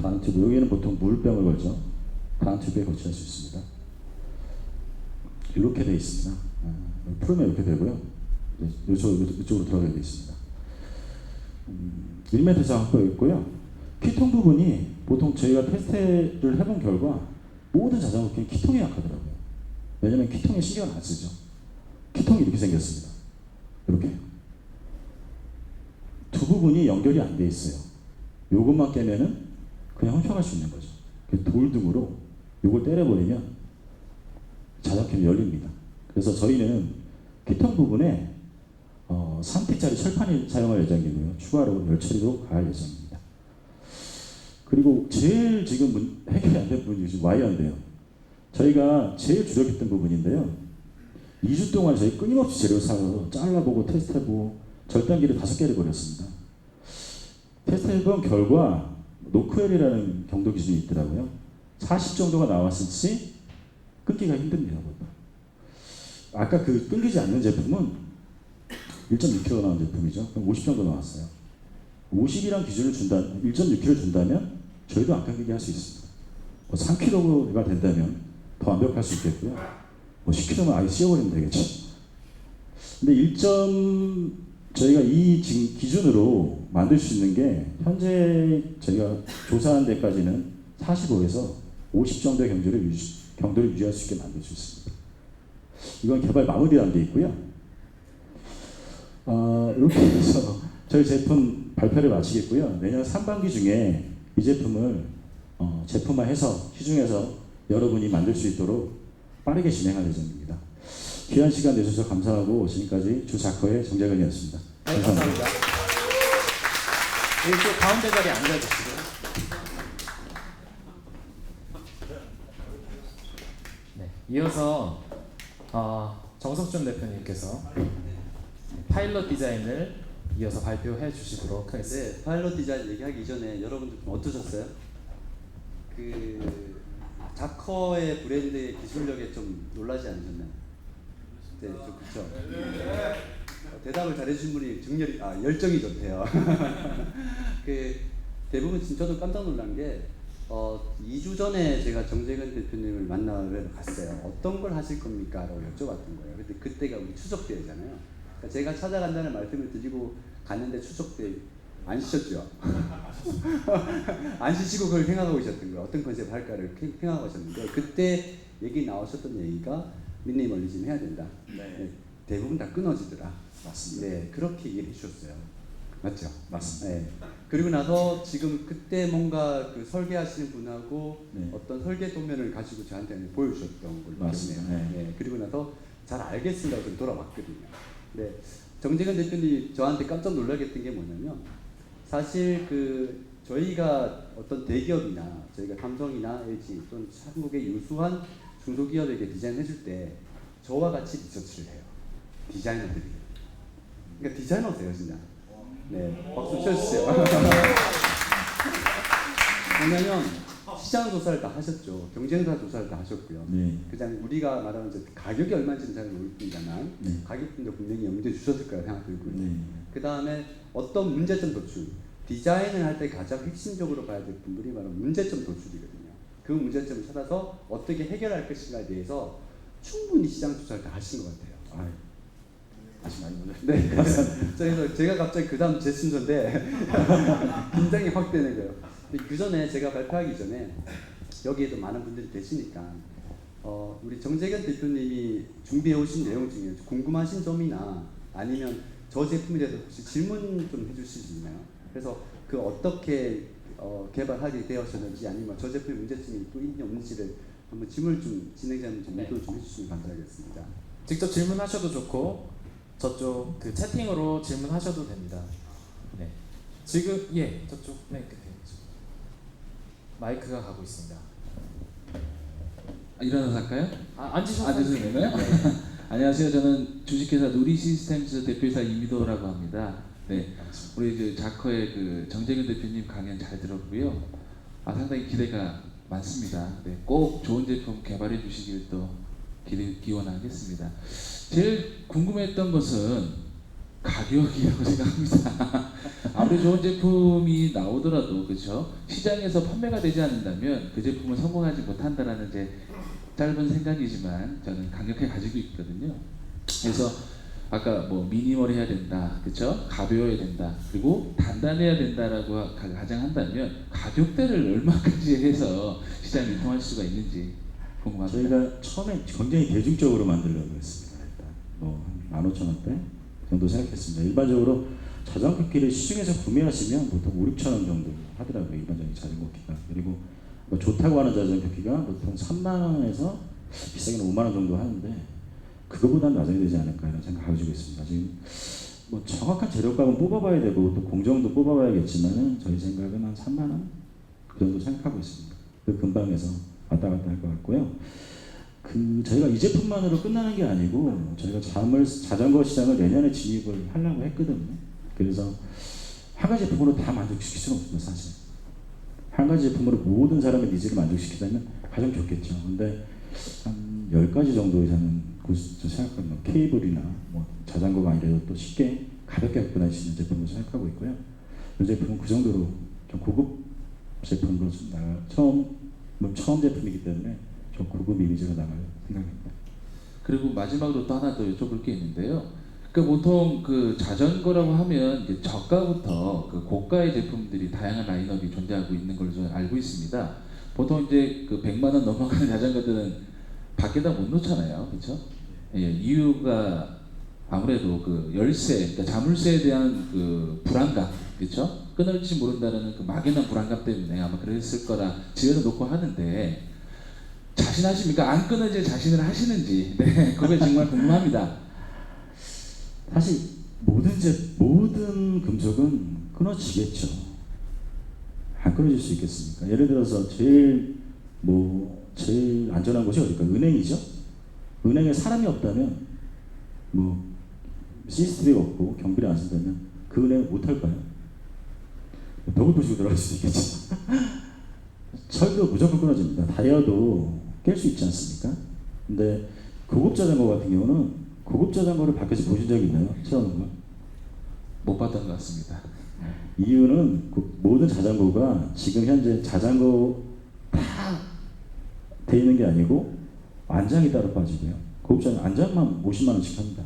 다음 튜브, 여기는 보통 물병을 걸죠. 다음 튜브에 거치할 수 있습니다. 이렇게 되어 있습니다. 풀면 이렇게 되고요. 이쪽으로 들어가게 되어 있습니다. 1m 이상 확보했고요. 키통 부분이 보통 저희가 테스트를 해본 결과 모든 자전거 키는 키통에 약하더라고요. 왜냐면 키통에 신경을 안 쓰죠. 키통이 이렇게 생겼습니다. 이렇게. 두 부분이 연결이 안 돼 있어요. 요것만 깨면은 그냥 훔쳐갈 수 있는 거죠. 돌등으로 요걸 때려버리면 자전거는 열립니다. 그래서 저희는 키통 부분에 3T짜리 철판을 사용할 예정이고요. 추가로 열처리도 가할 예정입니다. 그리고 제일 지금 해결이 안 된 부분이 지금 와이어인데요. 저희가 제일 주력했던 부분인데요. 2주 동안 저희 끊임없이 재료 사서 잘라보고 테스트해보고 절단기를 5개를 버렸습니다. 테스트해본 결과 노크웰이라는 경도 기준이 있더라고요. 40 정도가 나왔을 시 끊기가 힘듭니다. 아까 그 끊기지 않는 제품은 1.6kg 나온 제품이죠. 그럼 50 정도 나왔어요. 50이란 기준을 1.6kg 준다면 저희도 안 끊기게 할 수 있습니다. 뭐 3kg가 된다면 더 완벽할 수 있겠고요. 뭐 10kg면 아예 씌워버리면 되겠죠. 근데 1점 저희가 이 지금 기준으로 만들 수 있는 게 현재 저희가 조사한 데까지는 45에서 50 정도의 경도를 유지할 수 있게 만들 수 있습니다. 이건 개발 마무리 단계에 있고요. 이렇게 해서 저희 제품 발표를 마치겠고요. 내년 상반기 중에 이 제품을 제품화해서 시중에서 여러분이 만들 수 있도록 빠르게 진행할 예정입니다. 귀한 시간 내주셔서 감사하고 지금까지 주 자커의 정재근이었습니다. 네, 감사합니다. 여기 또 가운데 자리에 앉아주시고요. 네, 이어서 정석준 대표님께서 파일럿 디자인을 이어서 발표해 주시도록 하겠습니다. 네, 파일럿 디자인 얘기하기 이전에 여러분들 좀 어떠셨어요? 자커의 브랜드의 기술력에 좀 놀라지 않으셨나요? 네, 그렇죠. 대답을 잘해주신 분이 열정이 좋대요. 대부분 지금 저도 깜짝 놀란 게 2주 전에 제가 정재근 대표님을 만나러 갔어요. 어떤 걸 하실 겁니까? 라고 여쭤봤던 거예요. 근데 그때가 우리 추석 때잖아요. 그러니까 제가 찾아간다는 말씀을 드리고 갔는데 추석 때 안 쉬셨죠? 안 쉬시고 그걸 생각하고 계셨던 거예요. 어떤 컨셉 할까를 생각하고 계셨는데 그때 얘기 나오셨던 얘기가 미니멀리즘 해야 된다. 네. 대부분 다 끊어지더라. 맞습니다. 네, 그렇게 얘기를 해주셨어요. 맞죠? 맞습니다. 네. 그리고 나서 지금 그때 뭔가 설계하시는 분하고 네. 어떤 설계 도면을 가지고 저한테 보여주셨던 걸로 맞습니다. 기억해요. 네. 네. 그리고 나서 잘 알겠습니다. 좀 돌아왔거든요. 네. 정재근 대표님 저한테 깜짝 놀라게 했던 게 뭐냐면 사실 저희가 어떤 대기업이나 저희가 삼성이나 LG 또는 한국의 유수한 중소기업에게 디자인을 해줄 때 저와 같이 리서치를 해요. 디자이너들이. 그러니까 디자이너세요, 진짜. 네, 박수 쳐주세요. 왜냐면 시장 조사를 다 하셨죠. 경쟁사 조사를 다 하셨고요. 네. 그다음에 우리가 말하는 가격이 얼마인지는 잘 모르겠지만 네. 가격분도 분명히 염두에 주셨을 거라 생각들고요. 네. 그다음에 어떤 문제점 도출, 디자인을 할 때 가장 핵심적으로 봐야 될 부분이 바로 문제점 도출이거든요. 그 문제점을 찾아서 어떻게 해결할 것인가에 대해서 충분히 시장 조사를 다 하신 것 같아요. 다시 많이 보죠. 네, 그래서 제가 갑자기 그 다음 제 순서인데 긴장이 확 되는 거예요. 그 전에 제가 발표하기 전에 여기에도 많은 분들이 계시니까 우리 정재근 대표님이 준비해 오신 내용 중에 궁금하신 점이나 아니면 저 제품에 대해서 혹시 질문 좀 해주실 수 있나요? 그래서 어떻게 개발하게 되었었는지 아니면 저 제품의 문제점이 또 있는지 없는지를 한번 질문을 좀 진행자님 좀 유도 좀 해주시면 감사하겠습니다. 직접 질문하셔도 좋고 저쪽 채팅으로 질문하셔도 됩니다. 네, 지금 저쪽 맨 끝에 마이크가 가고 있습니다. 일어나서 할까요? 앉으셔도 앉으셔도 되나요? 안녕하세요. 저는 주식회사 누리시스템스 대표이사 이미도라고 합니다. 네, 우리 자커의 정재근 대표님 강연 잘 들었고요. 상당히 기대가 많습니다. 네, 꼭 좋은 제품 개발해 주시길 또 기원하겠습니다. 제일 궁금했던 것은 가격이라고 생각합니다. 아무리 좋은 제품이 나오더라도 그렇죠? 시장에서 판매가 되지 않는다면 그 제품은 성공하지 못한다라는 제 짧은 생각이지만 저는 강력하게 가지고 있거든요. 그래서 아까 미니멀해야 된다, 그렇죠? 가벼워야 된다, 그리고 단단해야 된다라고 가정한다면 가격대를 얼마까지 해서 시장에 유통할 수가 있는지 궁금합니다. 저희가 처음에 굉장히 대중적으로 만들려고 했습니다. 일단 15,000원대 정도 생각했습니다. 일반적으로 자전거 키를 시중에서 구매하시면 보통 5,000~6,000원 정도 하더라고요. 일반적인 자전거 키가. 그리고 좋다고 하는 자전거 키가 보통 30,000원에서 비싸게는 50,000원 정도 하는데 그거보다 낮아야 되지 않을까 이런 생각을 가지고 있습니다. 지금 정확한 재료값은 뽑아봐야 되고 또 공정도 뽑아봐야겠지만은 저희 생각은 한 30,000원 그 정도 생각하고 있습니다. 그 근방에서 왔다 갔다 할 것 같고요. 저희가 이 제품만으로 끝나는 게 아니고 저희가 자전거 시장을 내년에 진입을 하려고 했거든요. 그래서 한 가지 제품으로 다 만족시킬 수는 없습니다. 사실 한 가지 제품으로 모든 사람의 니즈를 만족시키다면 가장 좋겠죠. 근데 한 10가지 정도 이상은 생각합니다. 케이블이나 자전거가 아니라도 또 쉽게 가볍게 갖고 다닐 수 있는 제품을 생각하고 있고요. 이 제품은 그 정도로 좀 고급 제품으로 좀 나가 처음 제품이기 때문에 좀 고급 이미지로 나갈 생각입니다. 그리고 마지막으로 또 하나 더 여쭤볼 게 있는데요. 보통 그 자전거라고 하면 이제 저가부터 그 고가의 제품들이 다양한 라인업이 존재하고 있는 걸로 저는 알고 있습니다. 보통 이제 그 100만 원 넘어가는 자전거들은 밖에다 못 놓잖아요, 그렇죠? 예, 이유가 아무래도 그 열세, 그러니까 자물쇠에 대한 그 불안감, 그렇죠? 끊을지 모른다는 그 막연한 불안감 때문에 아마 그랬을 거라 지어놓고 하는데 자신하십니까? 안 끊어질 자신을 하시는지, 네, 그게 정말 궁금합니다. 사실 모든 금속은 끊어지겠죠. 안 끊어질 수 있겠습니까? 예를 들어서 제일 안전한 곳이 어딜까? 은행이죠. 은행에 사람이 없다면 CCTV가 없고 경비를 안 쓴다면 그 은행 못 할까요? 벽을 부수고 들어갈 수도 있겠죠. 철도 무조건 끊어집니다. 다이아도 깰 수 있지 않습니까? 근데 고급 자전거 같은 경우는 고급 자전거를 밖에서 보신 적 있나요? 체험한 거? 못 봤던 것 같습니다. 이유는 모든 자전거가 지금 현재 자전거 다 돼 있는 게 아니고 안장이 따로 빠지고요. 고급 자전거 안장만 50만 원씩 합니다.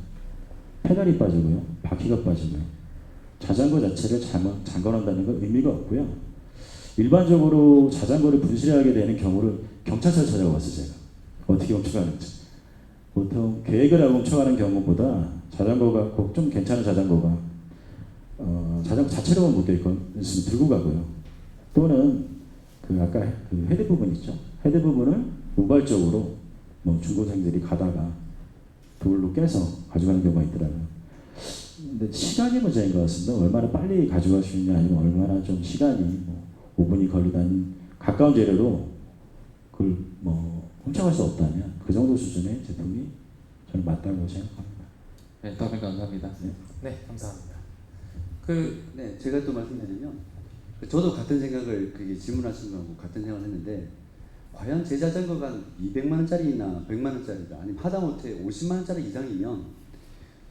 페달이 빠지고요. 바퀴가 빠지고요. 자전거 자체를 잠궈놓는다는 건 의미가 없고요. 일반적으로 자전거를 분실하게 되는 경우를 경찰서에 찾아가봤어요, 제가. 어떻게 훔쳐가는지. 보통 계획을 하고 훔쳐가는 경우보다 자전거가 꼭 좀 괜찮은 자전거가 자전거 자체로만 묶여있으면 들고 가고요. 또는 아까 헤드 부분 있죠. 헤드 부분을 우발적으로 중고생들이 가다가 돌로 깨서 가져가는 경우가 있더라고요. 근데 시간이 문제인 것 같습니다. 얼마나 빨리 가져갈 수 있냐 아니면 얼마나 좀 시간이 5분이 걸리다니 가까운 재료로 그걸 훔쳐갈 수 없다면 그 정도 수준의 제품이 저는 맞다고 생각합니다. 네, 답변 감사합니다. 네, 감사합니다. 네, 제가 또 말씀드리면 저도 같은 생각을 질문하신 거하고 같은 생각을 했는데 과연 제 자전거가 200만 원짜리나 100만 원짜리가 아니면 하다못해 50만 원짜리 이상이면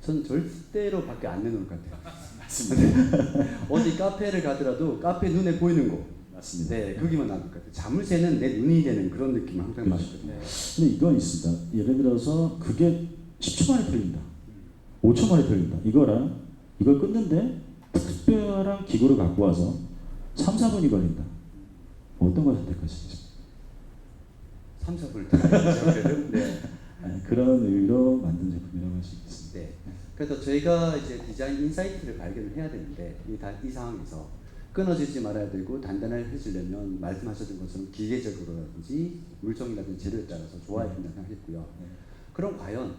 전 절대로 밖에 안 내놓을 것 같아요. 맞습니다. 어디 카페를 가더라도 카페 눈에 보이는 곳. 맞습니다. 네, 거기만 놔둘 것 같아요. 자물쇠는 내 눈이 되는 그런 느낌을 항상 그렇죠. 받거든요. 근데 이건 있습니다. 예를 들어서 그게 10초 만에 털린다. 5초 만에 털린다. 이걸 끊는데 특별한 기구를 갖고 와서 3, 4분이 걸린다. 어떤 걸 선택하시죠? 3, 4분을 네. 그런 의미로 만든 제품이라고 할 수 있겠습니다. 네. 그래서 저희가 이제 디자인 인사이트를 발견을 해야 되는데 이 상황에서 끊어지지 말아야 되고 단단해지려면 말씀하셨던 것처럼 기계적으로라든지 물성이라든지 재료에 따라서 좋아야 된다고 생각했고요. 그럼 과연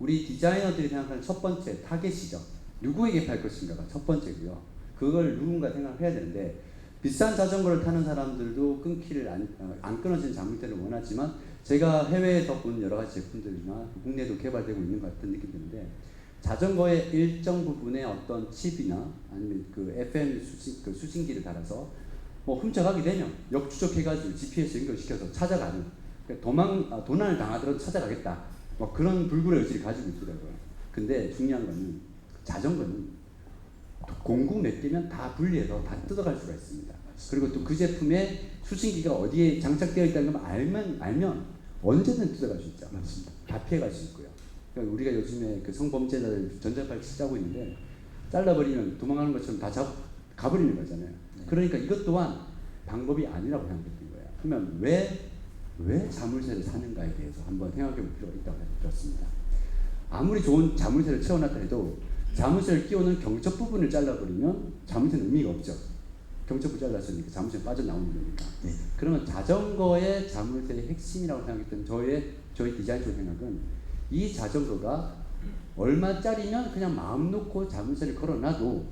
우리 디자이너들이 생각하는 첫 번째 타겟이죠. 누구에게 팔 것인가가 첫 번째고요. 그걸 누군가 생각해야 되는데 비싼 자전거를 타는 사람들도 끊기를 안 끊어지는 자물쇠를 원하지만 제가 해외에서 본 여러 가지 제품들이나 국내에도 개발되고 있는 것 같은 느낌이 드는데 자전거의 일정 부분에 어떤 칩이나 아니면 FM 수신기를 달아서 훔쳐가게 되면 역추적해가지고 GPS 연결시켜서 찾아가는 도난을 당하더라도 찾아가겠다 그런 불굴의 의지를 가지고 있더라고요. 근데 중요한 거는 자전거는 공구 몇 개면 다 분리해서 다 뜯어갈 수가 있습니다. 그리고 또 그 제품의 수신기가 어디에 장착되어 있다는 걸 알면 언제든 뜯어갈 수 있죠. 맞습니다. 다 피해갈 수 있고요. 그러니까 우리가 요즘에 성범죄자들 전자발찌 짜고 있는데 잘라버리면 도망가는 것처럼 다 가버리는 거잖아요. 그러니까 이것 또한 방법이 아니라고 생각했던 거예요. 그러면 왜 자물쇠를 사는가에 대해서 한번 생각해 볼 필요가 있다고 생각했습니다. 아무리 좋은 자물쇠를 채워놨다 해도 자물쇠를 끼우는 경첩 부분을 잘라버리면 자물쇠는 의미가 없죠. 경첩을 잘랐으니까 자물쇠는 빠져나오는 거니까. 네. 그러면 자전거의 자물쇠의 핵심이라고 생각했던 저희 디자인 쪽 생각은 이 자전거가 얼마짜리면 그냥 마음 놓고 자물쇠를 걸어놔도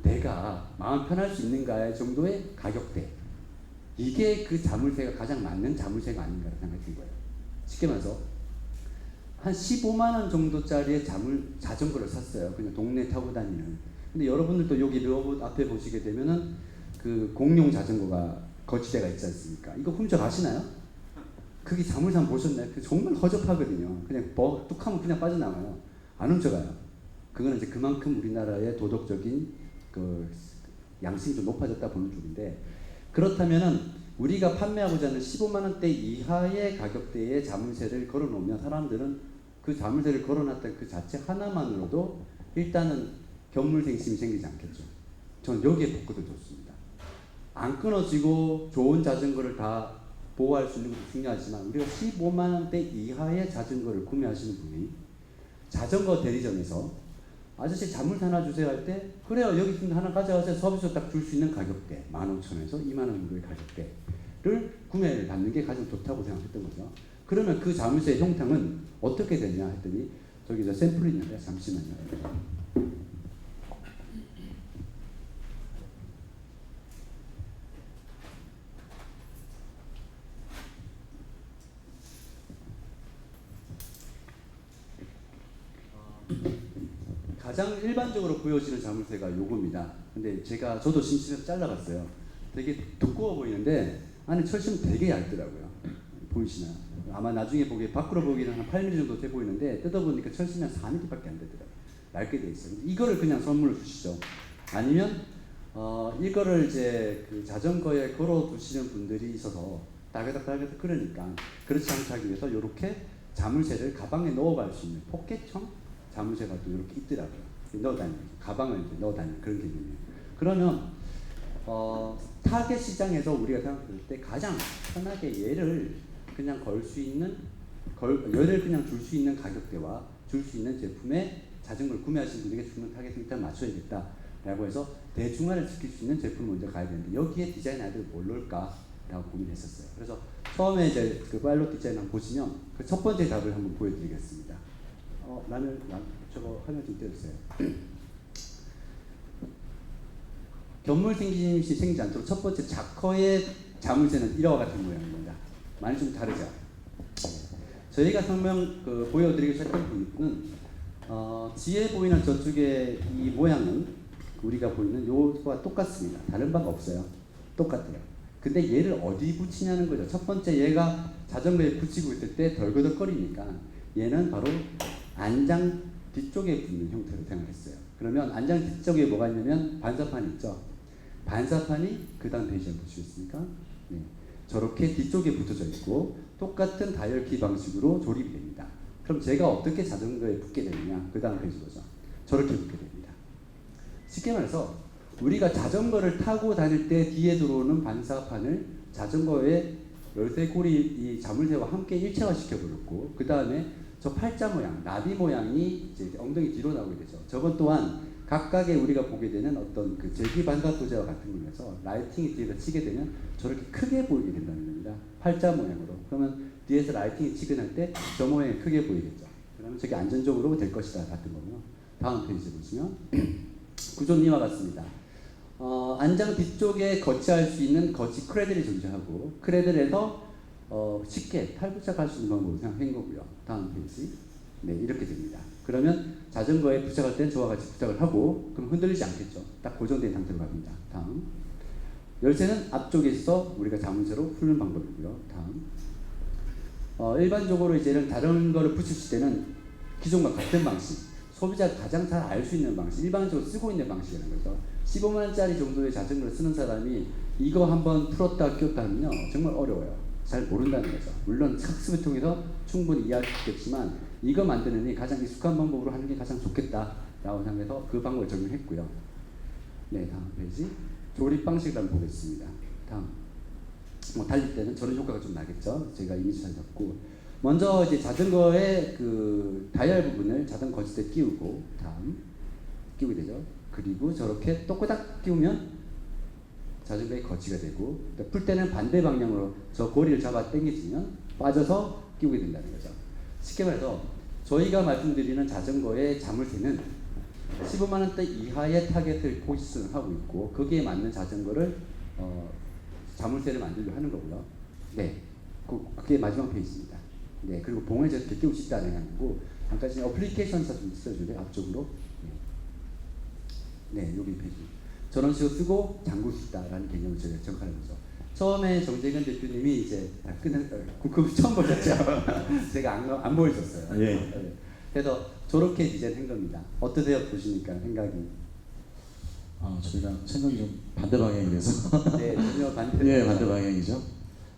내가 마음 편할 수 있는가의 정도의 가격대. 이게 그 자물쇠가 가장 맞는 자물쇠가 아닌가 생각했던 거예요. 쉽게 말해서 한 15만 원 정도짜리의 자전거를 샀어요. 그냥 동네 타고 다니는. 근데 여러분들도 여기 로봇 앞에 보시게 되면은 공룡 자전거가 거치대가 있지 않습니까? 이거 훔쳐가시나요? 그게 자물쇠 보셨나요? 정말 허접하거든요. 그냥 뚝 하면 그냥 빠져나와요. 안 훔쳐가요. 그거는 이제 그만큼 우리나라의 도덕적인 양심이 좀 높아졌다 보는 쪽인데 그렇다면은 우리가 판매하고자 하는 15만 원대 이하의 가격대의 자물쇠를 걸어놓으면 사람들은 그 자물쇠를 걸어놨던 그 자체 하나만으로도 일단은 견물생심이 생기지 않겠죠. 전 여기에 복구도 좋습니다. 안 끊어지고 좋은 자전거를 다 보호할 수 있는 것도 중요하지만 우리가 15만 원대 이하의 자전거를 구매하시는 분이 자전거 대리점에서 아저씨 자물쇠 하나 주세요 할 때 그래요 여기 있으면 하나 가져가서 서비스 딱 줄 수 있는 가격대 15,000원에서 2만 원 정도의 가격대를 구매를 받는 게 가장 좋다고 생각했던 거죠. 그러면 그 자물쇠의 형상은 어떻게 되냐 했더니 저기 저 샘플이 있는데 잠시만요. 가장 일반적으로 보여지는 자물쇠가 요겁니다. 근데 저도 심심해서 잘라봤어요. 되게 두꺼워 보이는데 안에 철심은 되게 얇더라고요. 보이시나요? 아마 나중에 밖으로 보기에는 한 8mm 정도 돼 보이는데 뜯어보니까 철심이 한 4mm밖에 안 되더라고요. 얇게 돼 있어요. 이거를 그냥 선물로 주시죠. 아니면 이거를 이제 그 자전거에 걸어 두시는 분들이 있어서 딸그닥 그러니까 그렇지 않게 하기 위해서 이렇게 자물쇠를 가방에 넣어갈 수 있는 포켓형 자물쇠가 또 이렇게 있더라고요. 넣어 다니는 가방을 이제 넣어 다니는 그런 개념이에요. 그러면 타겟 시장에서 우리가 생각할 때 가장 편하게 얘를 그냥 걸 수 있는 얘를 그냥 줄 수 있는 가격대와 줄 수 있는 제품의 자전거를 구매하시는 분에게 주는 타겟을 일단 맞춰야겠다라고 해서 대중화를 시킬 수 있는 제품을 먼저 가야 되는데 여기에 디자인 아이디어를 뭘 넣을까라고 고민했었어요. 그래서 처음에 이제 그 파일럿 디자인 한번 보시면 그 첫 번째 답을 한번 보여드리겠습니다. 저거 화면 좀 떼주세요. 견물생심이 생기지 않도록 첫 번째 자커의 자물쇠는 이와 같은 모양입니다. 많이 좀 다르죠. 저희가 보여드리기 시작한 부분은 뒤에 보이는 저쪽의 이 모양은 우리가 보이는 요거와 똑같습니다. 다른 바가 없어요. 똑같아요. 근데 얘를 어디 붙이냐는 거죠. 첫 번째 얘가 자전거에 붙이고 있을 때 덜거덕거리니까 얘는 바로 안장 뒤쪽에 붙는 형태로 생각했어요. 그러면 안장 뒤쪽에 뭐가 있냐면 반사판이 있죠. 반사판이 그 다음 페이지에 보시겠습니까? 네. 저렇게 뒤쪽에 붙어져 있고 똑같은 다이얼키 방식으로 조립이 됩니다. 그럼 제가 어떻게 자전거에 붙게 되느냐? 그 다음 페이지 보죠. 저렇게 붙게 됩니다. 쉽게 말해서 우리가 자전거를 타고 다닐 때 뒤에 들어오는 반사판을 자전거의 열쇠고리 이 자물쇠와 함께 일체화 시켜버렸고 그 다음에 저 팔자 모양, 나비 모양이 이제 엉덩이 뒤로 나오게 되죠. 저것 또한 각각의 우리가 보게 되는 어떤 그 제기 반사 소재와 같은 거면서 라이팅이 뒤에서 치게 되면 저렇게 크게 보이게 된다는 겁니다. 팔자 모양으로. 그러면 뒤에서 라이팅이 치게 될 때 저 모양이 크게 보이겠죠. 그러면 저게 안전적으로 될 것이다 같은 거고요. 다음 페이지 보시면 구조는 이와 같습니다. 안장 뒤쪽에 거치할 수 있는 거치 크레들이 존재하고 크레들에서 쉽게 탈부착할 수 있는 방법을 생각한 거고요. 다음 페이지. 네, 이렇게 됩니다. 그러면 자전거에 부착할 때는 저와 같이 부착을 하고 그럼 흔들리지 않겠죠. 딱 고정된 상태로 갑니다. 다음. 열쇠는 앞쪽에 있어 우리가 자물쇠로 풀는 방법이고요. 다음. 일반적으로 이제는 다른 거를 붙이실 때는 기존과 같은 방식, 소비자가 가장 잘 알 수 있는 방식, 일반적으로 쓰고 있는 방식이라는 거죠. 15만 원짜리 정도의 자전거를 쓰는 사람이 이거 한번 풀었다 꼈다 하면요 정말 어려워요. 잘 모른다는 거죠. 물론 학습을 통해서 충분히 이해할 수 있겠지만 이거 만드느니 가장 익숙한 방법으로 하는 게 가장 좋겠다라고 생각해서 그 방법을 적용했고요. 네, 다음 페이지. 조립 방식을 한번 보겠습니다. 다음. 달릴 때는 저런 효과가 좀 나겠죠. 제가 이미지 잘 잡고 먼저 이제 자전거의 그 다이얼 부분을 자전거 거치대 끼우고 다음 끼우게 되죠. 그리고 저렇게 또꼬닥 끼우면 자전거에 거치가 되고 풀 때는 반대 방향으로 저 고리를 잡아 당겨지면 빠져서 끼우게 된다는 거죠. 쉽게 말해서 저희가 말씀드리는 자전거의 자물쇠는 15만 원대 이하의 타겟을 포지션을 하고 있고 거기에 맞는 자전거를 자물쇠를 만들려 하는 거고요. 네, 그게 마지막 페이지입니다. 네, 그리고 봉을 저렇게 끼우고 싶다는 거고 잠깐 어플리케이션 좀 써주세요. 앞쪽으로. 네, 여기 페이지. 저런 식으로 쓰고 잠글 수 있다라는 개념을 저희가 정하는 거죠. 처음에 정재근 대표님이 이제 그거 처음 보셨죠? 제가 안 보여줬어요. 예. 그래서 저렇게 디자인한 겁니다. 어떠세요? 보시니까 생각이? 저희랑 생각이 좀 반대 방향이라서 네, 전혀 반대. 예, 반대 방향이죠.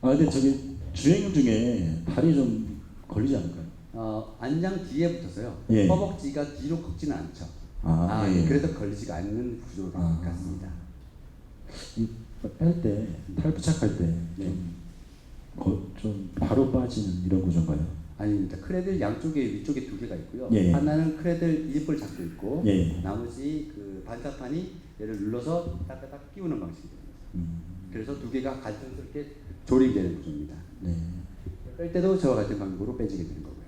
근데 저기 주행 중에 다리 좀 걸리지 않을까요? 안장 뒤에 붙어서요. 예. 허벅지가 뒤로 걷지는 않죠. 예. 그래서 걸리지가 않는 구조로 같습니다. 뺄 때, 팔 부착할 때 네. 좀 바로 빠지는 이런 구조인가요? 아닙니다. 크레들 양쪽에 위쪽에 두 개가 있고요. 예. 하나는 크레들 잎을 잡고 있고 예. 나머지 그 반사판이 얘를 눌러서 딱딱딱 끼우는 방식입니다. 그래서 두 개가 간편스럽게 조립되는 구조입니다. 네. 뺄 때도 저와 같은 방법으로 빼지게 되는 거고요.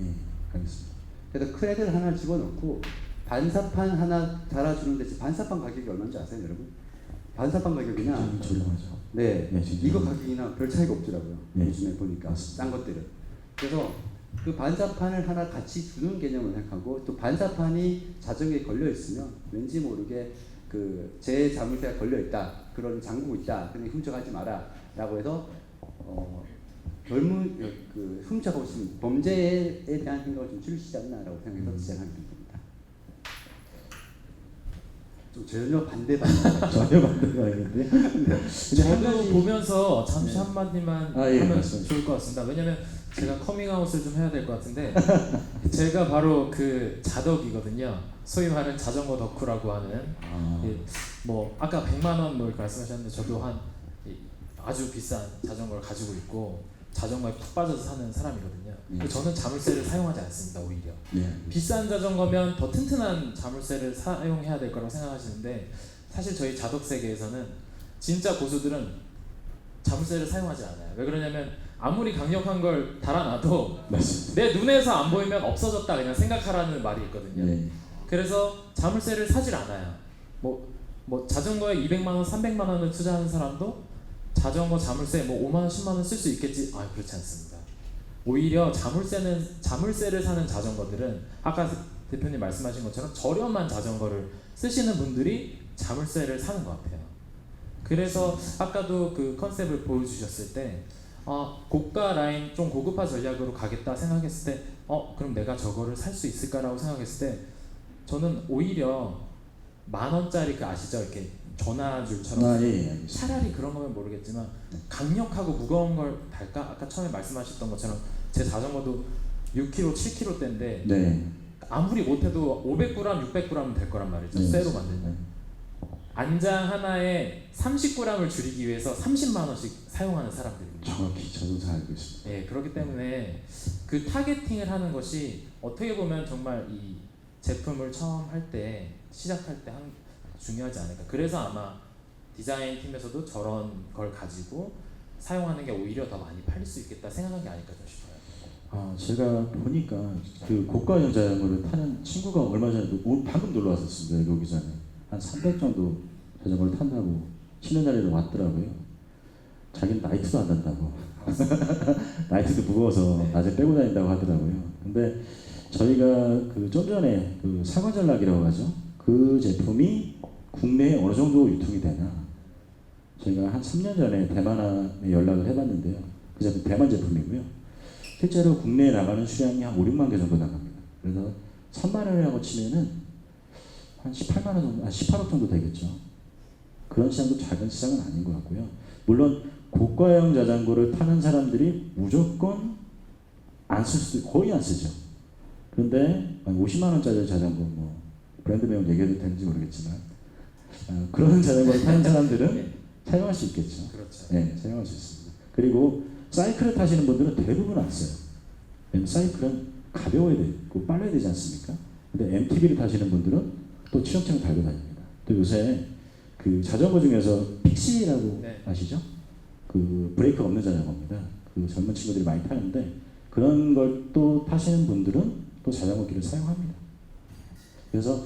예. 알겠습니다. 그래서 크레들 하나 집어넣고 반사판 하나 달아주는데 지금 반사판 가격이 얼마인지 아세요, 여러분? 반사판 가격이나 굉장히 저렴하죠. 네, 네, 진짜. 이거 가격이나 별 차이가 없더라고요. 네. 요즘에 보니까 싼 것들은. 그래서 그 반사판을 하나 같이 주는 개념을 생각하고 또 반사판이 자전거에 걸려 있으면 왠지 모르게 그 제 자물쇠가 걸려 있다, 그런 장구 있다, 그냥 훔쳐가지 마라라고 해서 훔쳐가고 싶은 범죄에 대한 생각을 좀 줄이시지 않나라고 생각해서 디자인하게 된 겁니다. 좀 전혀 반대 방향. 전혀 반대 방향인데. 근데 한 저도 가지 보면서 잠시 네. 한마디만 예, 하면 말씀하세요. 좋을 것 같습니다. 왜냐면 제가 커밍아웃을 좀 해야 될 것 같은데 제가 바로 그 자덕이거든요. 소위 말하는 자전거 덕후라고 하는 뭐 아까 100만 원 뭐 이렇게 말씀하셨는데 저도 한 아주 비싼 자전거를 가지고 있고 자전거에 푹 빠져서 사는 사람이거든요. 네. 저는 자물쇠를 사용하지 않습니다. 오히려 네. 비싼 자전거면 더 튼튼한 자물쇠를 사용해야 될 거라고 생각하시는데 사실 저희 자덕 세계에서는 진짜 고수들은 자물쇠를 사용하지 않아요. 왜 그러냐면 아무리 강력한 걸 달아놔도 맞습니다. 내 눈에서 안 보이면 없어졌다 그냥 생각하라는 말이 있거든요. 네. 그래서 자물쇠를 사질 않아요. 뭐 자전거에 200만 원, 300만 원을 투자하는 사람도 자전거 자물쇠 뭐 5만 원, 10만 원 쓸 수 있겠지? 그렇지 않습니다. 오히려 자물쇠를 사는 자전거들은 아까 대표님 말씀하신 것처럼 저렴한 자전거를 쓰시는 분들이 자물쇠를 사는 것 같아요. 그래서 아까도 그 컨셉을 보여주셨을 때 고가 라인 좀 고급화 전략으로 가겠다 생각했을 때 그럼 내가 저거를 살 수 있을까라고 생각했을 때 저는 오히려 10,000원짜리 그 아시죠? 이렇게 전화줄처럼 예, 알겠습니다. 차라리 그런 거면 모르겠지만 강력하고 무거운 걸 달까? 아까 처음에 말씀하셨던 것처럼 제 자전거도 6kg, 7kg대인데 네. 아무리 못해도 500g, 600g은 될 거란 말이죠. 네, 쇠로 맞습니다. 만들면 안장 하나에 30g을 줄이기 위해서 30만 원씩 사용하는 사람들입니다. 정확히 저도 잘 알고 있습니다. 네, 그렇기 때문에 그 타겟팅을 하는 것이 어떻게 보면 정말 이 제품을 처음 할 때 시작할 때 중요하지 않을까. 그래서 아마 디자인 팀에서도 저런 걸 가지고 사용하는 게 오히려 더 많이 팔릴 수 있겠다 생각한 게 아닐까 좀 싶어요. 제가 보니까 그 고가형 자전거를 타는 친구가 얼마 전에 방금 놀러 왔었습니다. 여기 오기 전에 한 300 정도 자전거를 탄다고 쉬는 날에도 왔더라고요. 자기는 나이트도 안 탄다고. 나이트도 무거워서 낮에 빼고 다닌다고 하더라고요. 근데 저희가 그 좀 전에 그 사과전락이라고 하죠. 그 제품이 국내에 어느 정도 유통이 되나 저희가 한 3년 전에 대만에 연락을 해봤는데요. 그 제품 대만 제품이고요. 실제로 국내에 나가는 수량이 한 5, 6만 개 정도 나갑니다. 그래서 3만 원이라고 치면은 한 18만 원 정도, 18억 정도 되겠죠. 그런 시장도 작은 시장은 아닌 것 같고요. 물론 고가형 자전거를 타는 사람들이 무조건 안 쓸 수도 거의 안 쓰죠. 그런데 50만 원짜리 자전거 뭐 브랜드명 얘기해도 되는지 모르겠지만 그런 자전거를 타는 사람들은 네. 사용할 수 있겠죠. 그렇죠. 네, 사용할 수 있습니다. 그리고 사이클을 타시는 분들은 대부분 안 써요. 왜냐면 사이클은 가벼워야 되고 빨라야 되지 않습니까? 근데 MTB를 타시는 분들은 또 치렁치렁 달고 다닙니다. 또 요새 그 자전거 중에서 픽시라고 네. 아시죠? 그 브레이크 없는 자전거입니다. 그 젊은 친구들이 많이 타는데 그런 걸 또 타시는 분들은 또 자전거기를 사용합니다. 그래서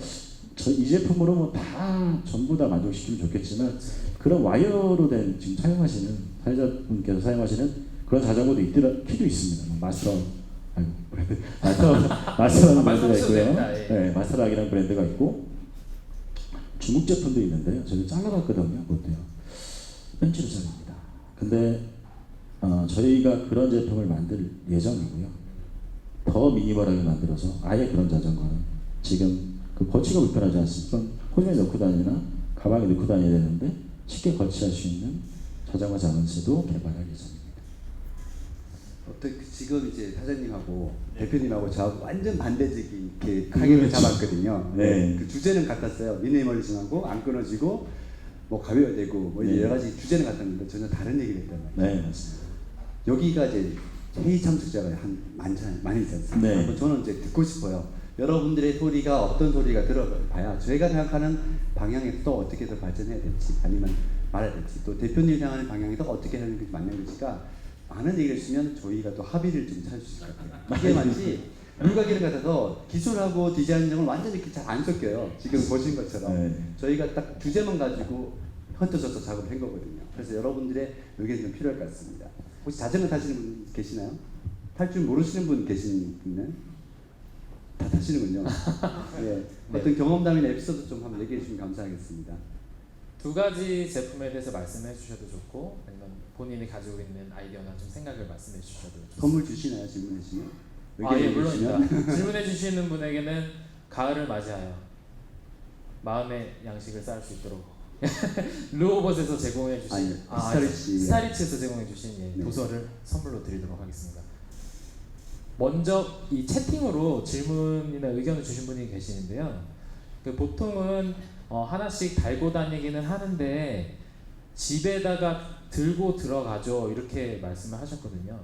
이 제품으로 뭐 다 전부 다 만족시키면 좋겠지만 그런 와이어로 된 지금 사용하시는 사용자분께서 사용하시는 그런 자전거도 키도 있습니다. 뭐 마스터라는 브랜드가 있고요. 네, 마스터락이라는 브랜드가 있고 중국 제품도 있는데요. 저희 잘라봤거든요. 그것도요. 벤치로 잘립니다. 근데 저희가 그런 제품을 만들 예정이고요. 더 미니멀하게 만들어서 아예 그런 자전거는 지금 그 거치가 불편하지 않습니까? 호주머니에 넣고 다니나 가방에 넣고 다녀야 되는데 쉽게 거치할 수 있는 자전거 자물쇠도 개발할 예정입니다. 어떻게 지금 이제 사장님하고 대표님하고 저하고 완전 반대적인 이렇게 타격을 잡았거든요. 네. 그 주제는 같았어요. 미니멀리즘하고 안 끊어지고 뭐 가벼워야 되고 뭐 네. 여러 가지 주제는 같았는데 전혀 다른 얘기를 했단 말이에요. 네, 맞습니다. 여기가 이제 회의 참석자가 많이 있지 않습니까? 네. 한번 저는 이제 듣고 싶어요. 여러분들의 소리가 어떤 소리가 들어봐야 저희가 생각하는 방향에서 또 어떻게 더 발전해야 될지 아니면 말해야 될지 또 대표님 향하는 방향에서 어떻게 하는 것이 맞는 것일까 많은 얘기를 했으면 저희가 또 합의를 좀 찾을 수 있을 것 같아요. 이게 마치 물가기를 같아서 기술하고 디자인적으로 완전히 이렇게 잘 안 섞여요. 지금 보신 것처럼 네. 저희가 딱 주제만 가지고 흩어져서 작업을 한 거거든요. 그래서 여러분들의 의견이 좀 필요할 것 같습니다. 혹시 자전거 타시는 분 계시나요? 탈 줄 모르시는 분 계신 분은? 다 타시는군요. 예. 네. 어떤 경험담이나 에피소드 좀 한번 얘기해 주시면 감사하겠습니다. 두 가지 제품에 대해서 말씀해 주셔도 좋고 아니면 본인이 가지고 있는 아이디어나 좀 생각을 말씀해 주셔도 좋습니다. 선물 주시나요? 질문해 주시면? 아, 예, 의견을 주시면? 물론입니다. 질문해 주시는 분에게는 가을을 맞이하여 마음의 양식을 쌓을 수 있도록 르오봇에서 제공해 주신 아니, 스타리치. 스타리치에서 제공해 주신 예, 네. 도서를 선물로 드리도록 하겠습니다. 먼저 이 채팅으로 질문이나 의견을 주신 분이 계시는데요. 그 보통은 하나씩 달고 다니기는 하는데 집에다가 들고 들어가죠 이렇게 말씀을 하셨거든요.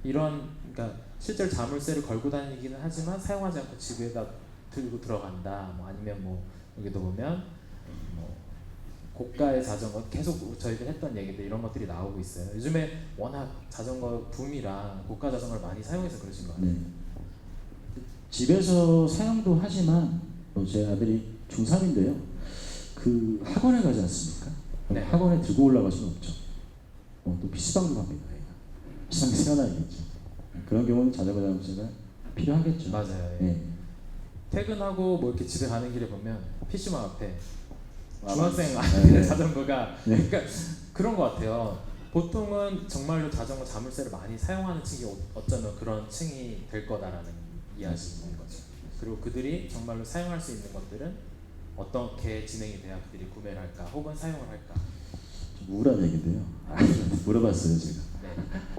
이런 그러니까 실제로 자물쇠를 걸고 다니기는 하지만 사용하지 않고 집에다 들고 들어간다. 뭐 아니면 뭐 여기도 보면 뭐 고가의 자전거 계속 저희가 했던 얘기들 이런 것들이 나오고 있어요. 요즘에 워낙 자전거 붐이라 고가 자전거를 많이 사용해서 그러신 것 같아요. 네. 집에서 사용도 하지만 제 아들이 중3인데요. 그 학원에 가지 않습니까? 네. 학원에 들고 올라갈 수는 없죠. 또 PC방도 갑니다. PC방에 세워놔야겠죠. 그런 경우는 자전거 자물쇠가 필요하겠죠. 맞아요. 예. 네. 퇴근하고 뭐 이렇게 집에 가는 길에 보면 PC방 앞에 아, 중학생 네. 자전거가 네. 그러니까 그런 것 같아요. 보통은 정말로 자전거 자물쇠를 많이 사용하는 층이 어쩌면 그런 층이 될 거다라는 이야기인 거죠. 그리고 그들이 정말로 사용할 수 있는 것들은 어떻게 진행이 돼야 그들이 구매를 할까 혹은 사용을 할까. 좀 우울한 얘기인데요. 물어봤어요 제가. 네.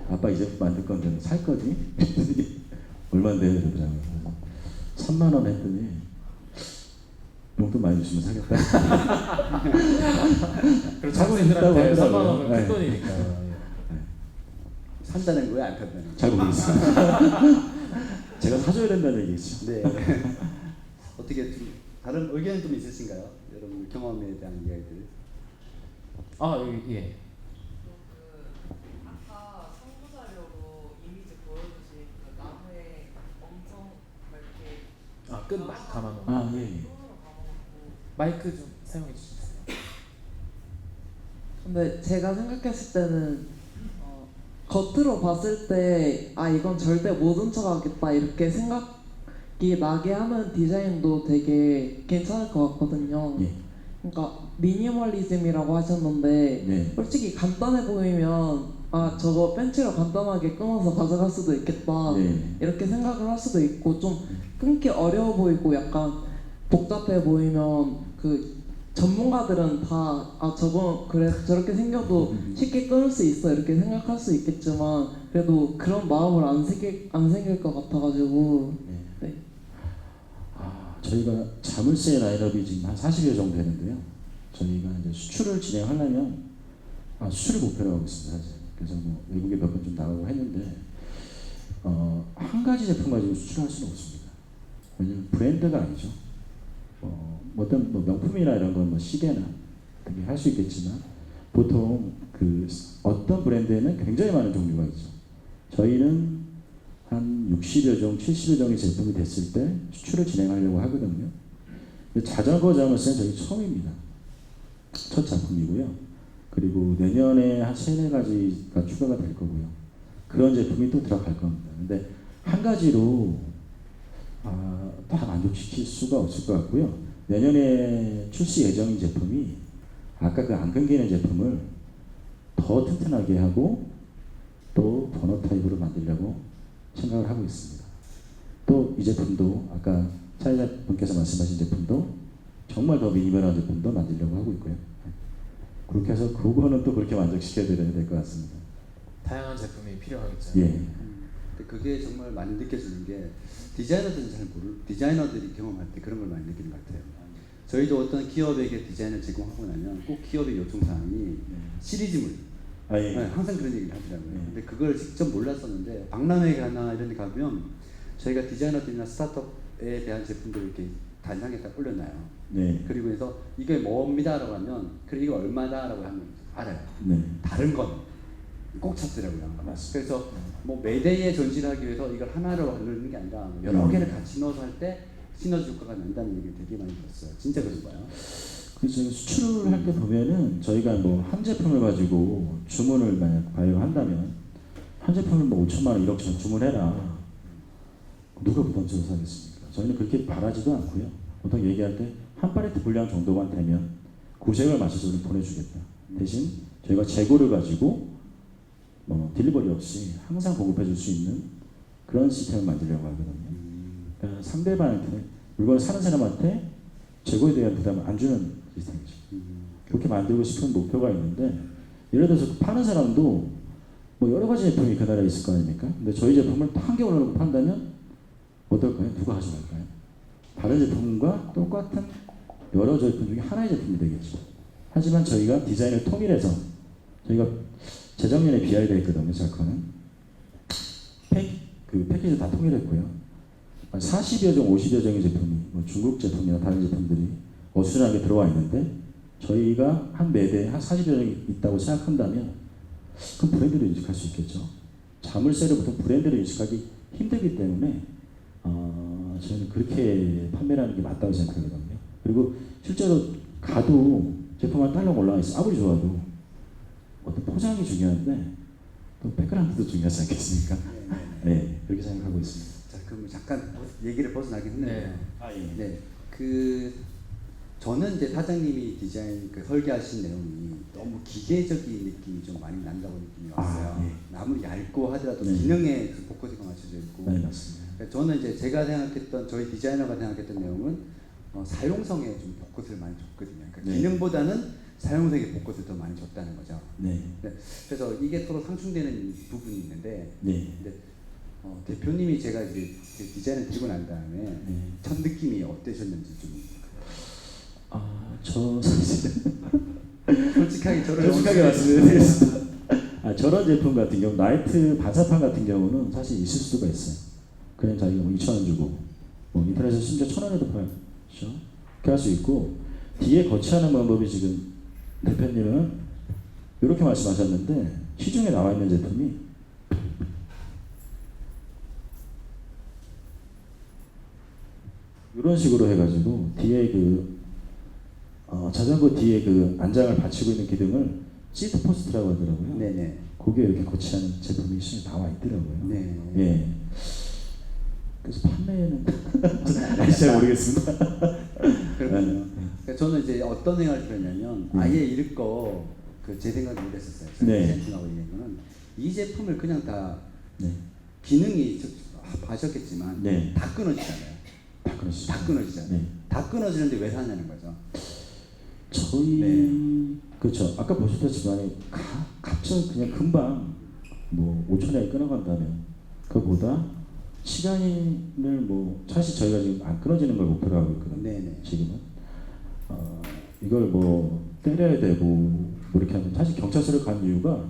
아빠 이제 만들 건데 살 거지? 얼마인데? 그러더라고요. 3만 원 했더니 용돈 많이 주시면 사겠다. 그렇죠. 사고 있다고 학생들한테 3만 하더라고요. 원은 네. 큰 돈이니까. 산다는 거예요? 안 탄다는 거예요? 잘 모르겠습니다. 제가 사줘야 된다는 얘기겠죠. 네. 어떻게 좀 다른 의견 좀 있으신가요? 여러분 경험에 대한 이야기들. 아 예. 아까 참고 자료로 이미지 보여주신 그 나무에 엄청 이렇게 끝 감아놓은. 아 예. 손으로 감아놓고 마이크 좀 사용해 주세요. 근데 제가 생각했을 때는 겉으로 봤을 때 아 이건 절대 못 훔쳐가겠다 이렇게 생각이 나게 하는 디자인도 되게 괜찮을 것 같거든요. 예. 그러니까 미니멀리즘이라고 하셨는데 네. 솔직히 간단해 보이면 아 저거 벤치로 간단하게 끊어서 가져갈 수도 있겠다 네. 이렇게 생각을 할 수도 있고 좀 끊기 어려워 보이고 약간 복잡해 보이면 그 전문가들은 다 아 저건 그래 저렇게 생겨도 쉽게 끊을 수 있어 이렇게 생각할 수 있겠지만 그래도 그런 마음을 안 생길 것 같아가지고 네. 네. 저희가 자물쇠 라인업이 지금 한 40여 정도 되는데요. 저희가 이제 수출을 진행하려면 수출을 목표로 하고 있습니다. 사실. 그래서 뭐 외국에 몇 번 좀 나가고 했는데 한 가지 제품 가지고 수출할 수는 없습니다. 왜냐면 브랜드가 아니죠. 어떤 뭐 명품이나 이런 건 뭐 시계나 되게 할 수 있겠지만 보통 그 어떤 브랜드에는 굉장히 많은 종류가 있죠. 저희는 한 60여 종, 70여 종의 제품이 됐을 때 수출을 진행하려고 하거든요. 근데 자전거 자물쇠는 저희 처음입니다. 첫 작품이고요. 그리고 내년에 한 3-4가지가 추가가 될 거고요. 그런 제품이 또 들어갈 겁니다. 근데 한 가지로 다 만족시킬 수가 없을 것 같고요. 내년에 출시 예정인 제품이 아까 그 안 끊기는 제품을 더 튼튼하게 하고 또 번호 타입으로 만들려고 생각을 하고 있습니다. 또 이 제품도 아까 사회자분께서 말씀하신 제품도 정말 더 미니멀한 제품도 만들려고 하고 있고요. 그렇게 해서 그거는 또 그렇게 만족시켜야 될 것 같습니다. 다양한 제품이 필요하겠죠. 예. 근데 그게 정말 많이 느껴지는 게 디자이너들은 잘 모르 디자이너들이 경험할 때 그런 걸 많이 느끼는 것 같아요. 저희도 어떤 기업에게 디자인을 제공하고 나면 꼭 기업의 요청 사항이 시리즈물. 아 예. 네, 항상 그런 얘기를 하더라고요. 근데 그걸 직접 몰랐었는데 박람회 가나 이런 데 가면 저희가 디자이너들이나 스타트업에 대한 제품들을 이렇게 단상에 딱 올려놔요. 네. 그리고 해서 이게 뭡니다라고 하면 그래 이거 얼마다라고 하면 알아요. 네. 다른 건 꼭 찾더라고요. 그래서 뭐 매대에 전시를 하기 위해서 이걸 하나로 넣는 게 아니라 뭐 여러 개를 같이 넣어서 할 때 시너지 효과가 난다는 얘기를 되게 많이 들었어요. 진짜 그런가요? 그래서 저희 수출을 할 때 보면은 저희가 뭐 한 제품을 가지고 주문을 만약 발효한다면 한 제품을 뭐 5천만 원, 1억 천 주문해라. 누가 부담스러워서 하겠습니까? 저희는 그렇게 바라지도 않고요. 보통 얘기할 때 한 팔레트 분량 정도만 되면 구색을 맞춰서 우리 보내주겠다. 대신 저희가 재고를 가지고 뭐 딜리버리 없이 항상 공급해 줄 수 있는 그런 시스템을 만들려고 하거든요. 그러니까 상대방한테 물건을 사는 사람한테 재고에 대한 부담을 안 주는 시스템이죠. 그렇게 만들고 싶은 목표가 있는데 예를 들어서 파는 사람도 뭐 여러 가지 제품이 그 나라에 있을 거 아닙니까? 근데 저희 제품을 한 개월 놓고 판다면 어떨까요? 누가 가져갈까요? 다른 제품과 똑같은 여러 제품 중에 하나의 제품이 되겠죠. 하지만 저희가 디자인을 통일해서 저희가 재작년에 BR가 있거든요. 자커는 그 패키지 다 통일했고요. 40여 종, 50여 종의 제품이 뭐 중국 제품이나 다른 제품들이 어수선하게 들어와 있는데 저희가 한 매대에 한 40여 종이 있다고 생각한다면 그럼 브랜드를 인식할 수 있겠죠. 자물쇠를 보통 브랜드를 인식하기 힘들기 때문에 저는 그렇게 판매하는 게 맞다고 생각하거든요. 그리고 실제로 가도 제품 한 딸랑 올라와 있어 아무리 좋아도 어떤 포장이 중요한데 또 백그라운드도 중요하지 않겠습니까? 네, 그렇게 생각하고 있습니다. 자, 그럼 잠깐 얘기를 벗어나긴 했는데요. 네. 네, 그 저는 이제 사장님이 디자인 그 설계하신 내용이 너무 기계적인 느낌이 좀 많이 난다고 느낌이 왔어요. 예. 아무리 얇고 하더라도 네. 기능에 좀 포커스가 맞춰져 있고. 네, 맞습니다. 그러니까 저는 이제 제가 생각했던 저희 디자이너가 생각했던 내용은 사용성에 좀 포커스를 많이 줬거든요. 그러니까 네. 기능보다는 사용성에 포커스를 더 많이 줬다는 거죠. 네, 네, 그래서 이게 서로 상충되는 부분이 있는데 네, 근데 대표님이 제가 이제 그 디자인을 들고 난 다음에 네. 첫 느낌이 어떠셨는지 좀 저 사실 솔직하게 솔직하게 말씀드리겠습니다. 저런 제품 같은 경우 나이트 반사판 같은 경우는 사실 있을 수가 있어요. 그냥 자기가 뭐 2,000원 주고 뭐 인터넷에서 심지어 1,000원에도 팔죠. 그렇게 할 수 있고 뒤에 거치하는 방법이 지금 대표님은 이렇게 말씀하셨는데 시중에 나와 있는 제품이 이런 식으로 해가지고 뒤에 그 자전거 뒤에 그 안장을 받치고 있는 기둥을 시트 포스트라고 하더라고요. 네네. 그게 이렇게 거치하는 제품이 시중에 나와 있더라고요. 네. 예. 그래서 판매는 잘 모르겠습니다. 그렇군요. 그러니까 저는 이제 어떤 생각을 들었냐면 아예 읽고 제 생각을 이랬었어요. 네. 디자인하고 얘기한 거는 이 제품을 그냥 다 네. 기능이 하셨겠지만 네. 다 끊어지잖아요. 다 끊어지죠. 다 끊어지잖아요. 네. 다 끊어지는데 왜 사냐는 거죠. 저희 네. 그렇죠. 아까 보셨다시피 갑자기 그냥 금방 뭐 5천에 끊어간다면 그보다 시간을 뭐 사실 저희가 지금 안 끊어지는 걸 목표로 하고 있거든요. 네네. 지금은 이걸 뭐 때려야 되고 뭐 이렇게 하면 사실 경찰서를 간 이유가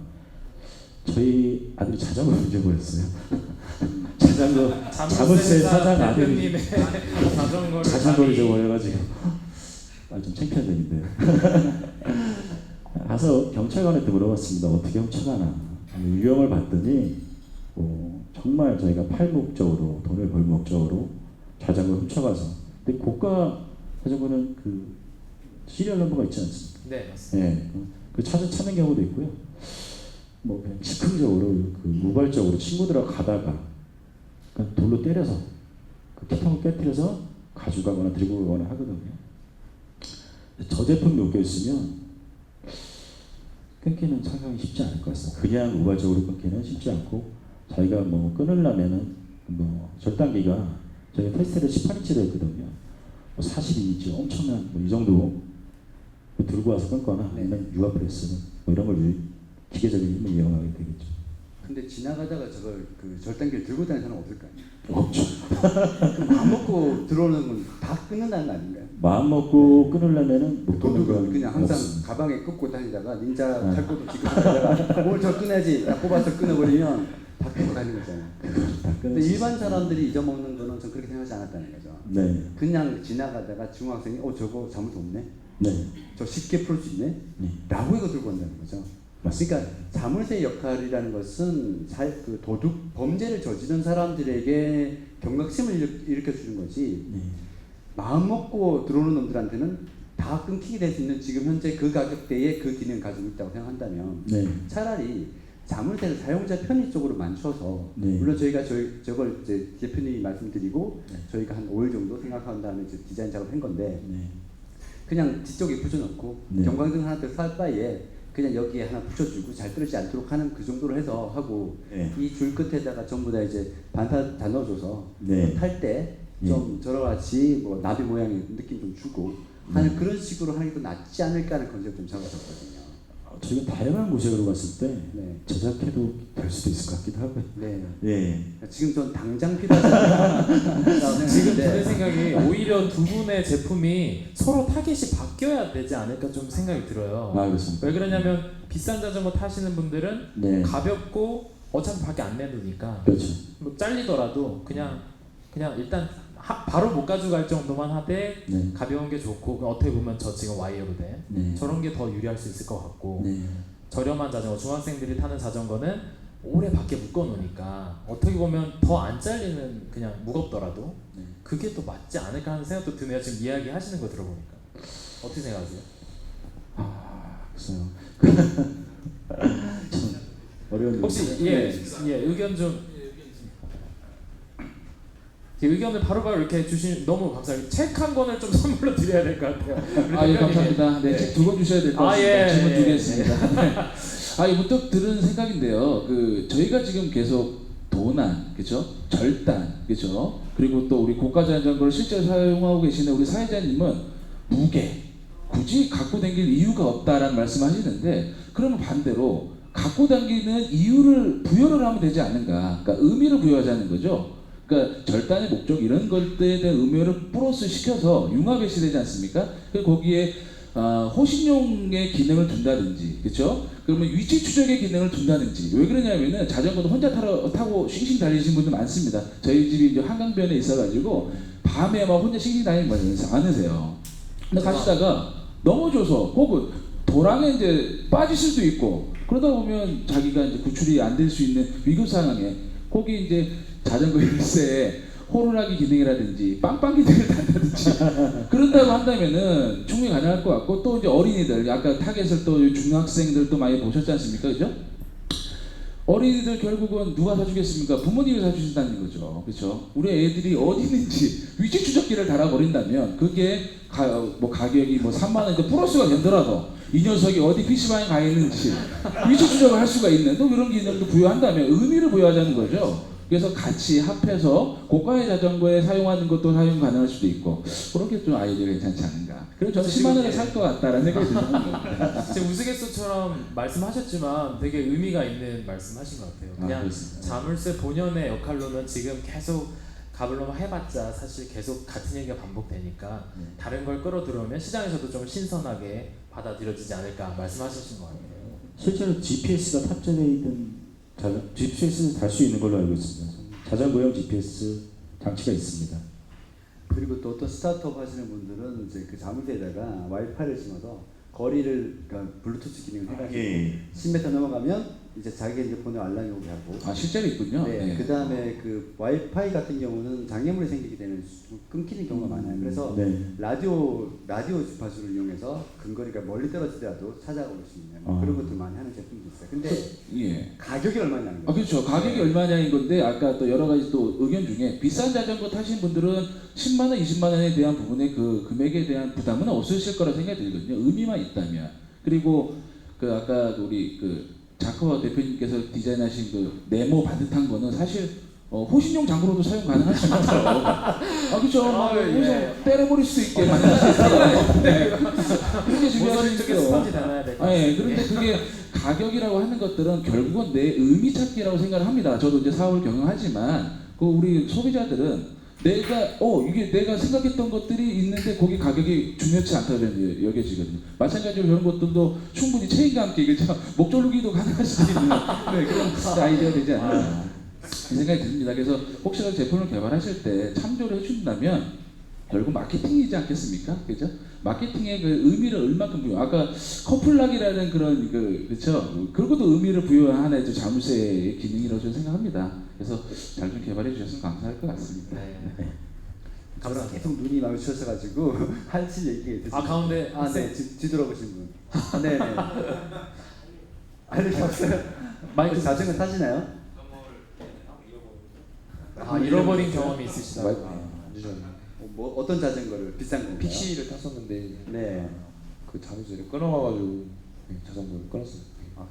저희 아들이 자전거를 잊어버렸어요. 자전거 자물쇠 사장 아들이 대표님의 자전거를 자전거를 감히- 잊어버려가지고 좀 창피한 얘기인데요. 가서 경찰관한테 물어봤습니다. 어떻게 훔쳐가나. 유형을 봤더니 정말 저희가 팔 목적으로 돈을 벌 목적으로 자전거를 훔쳐가서 근데 고가 자전거는 그 시리얼 넘버가 있지 않습니까? 네, 맞습니다. 네, 그 찾는 경우도 있고요. 뭐 그냥 즉흥적으로 그 우발적으로 친구들하고 가다가 그냥 돌로 때려서 그 피통을 깨뜨려서 가져가거나 들고 가거나 하거든요. 저 제품이 엮여 있으면 끊기는 상당히 쉽지 않을 것 같습니다. 그냥 우발적으로 끊기는 쉽지 않고 자기가 뭐 끊으려면은 뭐 절단기가 저희가 테스트를 18인치로 했거든요. 뭐 42인치 엄청난 뭐 이 정도 뭐 들고 와서 끊거나 네. 아니면 유아 프레스 뭐 이런 걸 기계적인 힘을 이용하게 되겠죠. 근데 지나가다가 저걸 그 절단기를 들고 다니는 사람 없을까요? 없죠. 그럼 마음 먹고 들어오는 건 다 끊는다는 거 아닌가요? 마음 먹고 끊으려면은 못 끊는 도둑은 건 그냥 항상 없습니다. 가방에 꽂고 다니다가 닌자 칼국도 지고 다니다가 오늘 저 끊어야지 딱 뽑아서 끊어버리면 다 끊고 다니는 거잖아요. 다 끊을 근데 수 일반 있습니다. 사람들이 잊어먹는 거는 전 그렇게 생각하지 않았다는 거죠. 네, 그냥 지나가다가 중학생이 저거 잘못 없네? 네, 저 쉽게 풀 수 있네? 네. 라고 이거 들고 온다는 거죠. 맞습니다. 그러니까 자물쇠 역할이라는 것은 그 도둑, 범죄를 저지른 사람들에게 경각심을 일으켜주는 거지 네. 마음 마음 먹고 들어오는 놈들한테는 다 끊기게 될 수 있는 지금 현재 그 가격대에 그 기능을 가지고 있다고 생각한다면 네. 차라리 자물쇠를 사용자 편의 쪽으로 맞춰서 네. 물론 저희가 저걸 이제 대표님이 말씀드리고 네. 저희가 한 5일 정도 생각한 다음에 이제 디자인 작업한 건데 네. 그냥 뒤쪽에 붙여놓고 네. 경광등 하나 더 살 바에 그냥 여기에 하나 붙여주고 잘 떨어지지 않도록 하는 그 정도로 해서 하고 네. 이 줄 끝에다가 전부 다 이제 반사 다 넣어줘서 네. 탈 때 좀 저러같이 뭐 나비 모양의 느낌 좀 주고 하는 그런 식으로 하는 게 더 낫지 않을까 하는 컨셉을 좀 잡았었거든요. 저희가 다양한 구색으로 갔을 때 네. 제작해도 될 수도 있을 것 같기도 하고요. 네. 네. 지금 전 당장 필요하지 않나 지금 드는 생각이 오히려 두 분의 제품이 서로 타겟이 바뀌어야 되지 않을까 좀 생각이 들어요. 아, 그렇습니다. 왜 그러냐면 비싼 자전거 타시는 분들은 네. 가볍고 어차피 밖에 안 내두니까 그렇죠. 뭐 잘리더라도 그냥 일단 바로 못 가져갈 정도만 하되 네. 가벼운 게 좋고 어떻게 보면 저 지금 와이어로 된 네. 저런 게 더 유리할 수 있을 것 같고 네. 저렴한 자전거 중학생들이 타는 자전거는 오래 밖에 묶어 놓으니까 어떻게 보면 더 안 잘리는 그냥 무겁더라도 네. 그게 또 맞지 않을까 하는 생각도 드네요. 지금 이야기 하시는 거 들어보니까 어떻게 생각하세요? 글쎄요. 참 어려운 혹시 의견 좀 제 의견을 바로바로 이렇게 주신 너무 감사해요. 책 한 권을 좀 선물로 드려야 될 것 같아요. 우리 예, 대표님이. 감사합니다. 네, 책 2권 주셔야 될 것 같습니다. 질문 드리겠습니다. 네. 문득 들은 생각인데요. 저희가 지금 계속 도난, 그렇죠? 절단, 그렇죠? 그리고 또 우리 고가 자전거를 실제로 사용하고 계시는 우리 사회자님은 무게, 굳이 갖고 다닐 이유가 없다라는 말씀하시는데, 그러면 반대로 갖고 다니는 이유를 부여를 하면 되지 않는가? 그러니까 의미를 부여하자는 거죠. 그러니까 절단의 목적 이런 것들에 대한 의미를 플러스 시켜서 융합이 되지 않습니까? 거기에 호신용의 기능을 둔다든지, 그렇죠? 그러면 위치 추적의 기능을 둔다든지. 왜 그러냐면은 자전거도 혼자 타고 싱싱 달리시는 분들 많습니다. 저희 집이 이제 한강변에 있어가지고 밤에 막 혼자 싱싱 다니는 분들 많으세요. 근데 가시다가 넘어져서 혹은 도랑에 이제 빠질 수도 있고 그러다 보면 자기가 이제 구출이 안 될 수 있는 위급 상황에 거기 이제 자전거 열쇠에 호루라기 기능이라든지 빵빵 기능을 단다든지 그런다고 한다면은 충분히 가능할 것 같고 또 이제 어린이들 아까 타겟을 또 중학생들도 많이 보셨지 않습니까, 그죠? 어린이들 결국은 누가 사주겠습니까? 부모님이 사주신다는 거죠, 그렇죠? 우리 애들이 어디 있는지 위치 추적기를 달아버린다면 그게 가격이 3만 원 플러스가 되더라도 이 녀석이 어디 PC방에 가 있는지 위치 추적을 할 수가 있는 또 그런 기능도 부여한다면 의미를 부여하자는 거죠. 그래서 같이 합해서 고가의 자전거에 사용하는 것도 사용 가능할 수도 있고 그렇게 좀 아이디어가 괜찮지 않은가. 그래서 저는 10만 원에 살 것 같다라는 생각이 드는 겁니다. 지금 우스갯소처럼 말씀하셨지만 되게 의미가 있는 말씀하신 것 같아요. 그냥 그렇습니다. 자물쇠 본연의 역할로는 지금 계속 가블로만 해봤자 사실 계속 같은 얘기가 반복되니까 다른 걸 끌어들어오면 시장에서도 좀 신선하게 받아들여지지 않을까 말씀하셨던 것 같아요. 실제로 GPS가 탑재되어 있는 GPS를 달 수 있는 걸로 알고 있습니다. 자전거용 GPS 장치가 있습니다. 그리고 또 어떤 스타트업 하시는 분들은 이제 그 자물쇠에다가 와이파이를 심어서 거리를 그러니까 블루투스 기능을 해가지고 10m 넘어가면 이제 자기 핸드폰에 알람이 오게 하고. 실제로 있군요. 네. 그 다음에 그 와이파이 같은 경우는 장애물이 생기게 되면 끊기는 경우가 많아요. 그래서 라디오 주파수를 이용해서 근거리가 멀리 떨어지더라도 찾아올 수 있는 그런 것들 많이 하는 제품도 있어요. 근데 가격이 얼마냐는 거예요. 그렇죠. 가격이 얼마냐인 건데 아까 또 여러 가지 또 의견 중에 비싼 자전거 타신 분들은 10만 원, 20만 원에 대한 부분에 그 금액에 대한 부담은 없으실 거라 생각이 들거든요. 의미만 있다면. 그리고 아까 우리 자커 대표님께서 디자인하신 네모 반듯한 거는 사실 호신용 장구로도 사용 가능할 수 있어요. 아 그렇죠. 막 예. 여기서 때려버릴 수 있게 만들 수 있어요. 네. 그렇게 준비할 수 모서리 쪽에 있어요. 스펀지 달아야 될 것 아, 예. 같아요. 그런데 그게 가격이라고 하는 것들은 결국은 내 의미 찾기라고 생각을 합니다. 저도 이제 사업을 경영하지만 그 우리 소비자들은 내가 이게 내가 생각했던 것들이 있는데 거기 가격이 중요치 않다고 이제 여겨지거든요. 마찬가지로 이런 것들도 충분히 체인과 함께 그죠 목졸르기도 가능할 수 있는 그런 아이디어가 되지 않나 이 생각이 듭니다. 그래서 혹시라도 제품을 개발하실 때 참조를 해준다면 결국 마케팅이지 않겠습니까? 그죠? 마케팅의 그 의미를 얼마큼 부여. 아까 커플락이라는 그런 그렇죠. 그것도 의미를 부여한 하나의 자물쇠의 기능이라고 저는 생각합니다. 그래서 잘 좀 개발해 주셨으면 감사할 것 같습니다. 네. 저랑 계속 눈이 마주쳐서가지고 한실 얘기가 있었어요. 아, 가운데 네, 뒤돌아보신 분. 네네. 아니 없어요. 마이크 자전거 타시나요? 잃어버린 경험이 있으시다. 뭐 어떤 자전거를 비싼 건가요? 픽시를 탔었는데 네. 그 자물쇠를 끊어가지고 자전거를 끊었어요.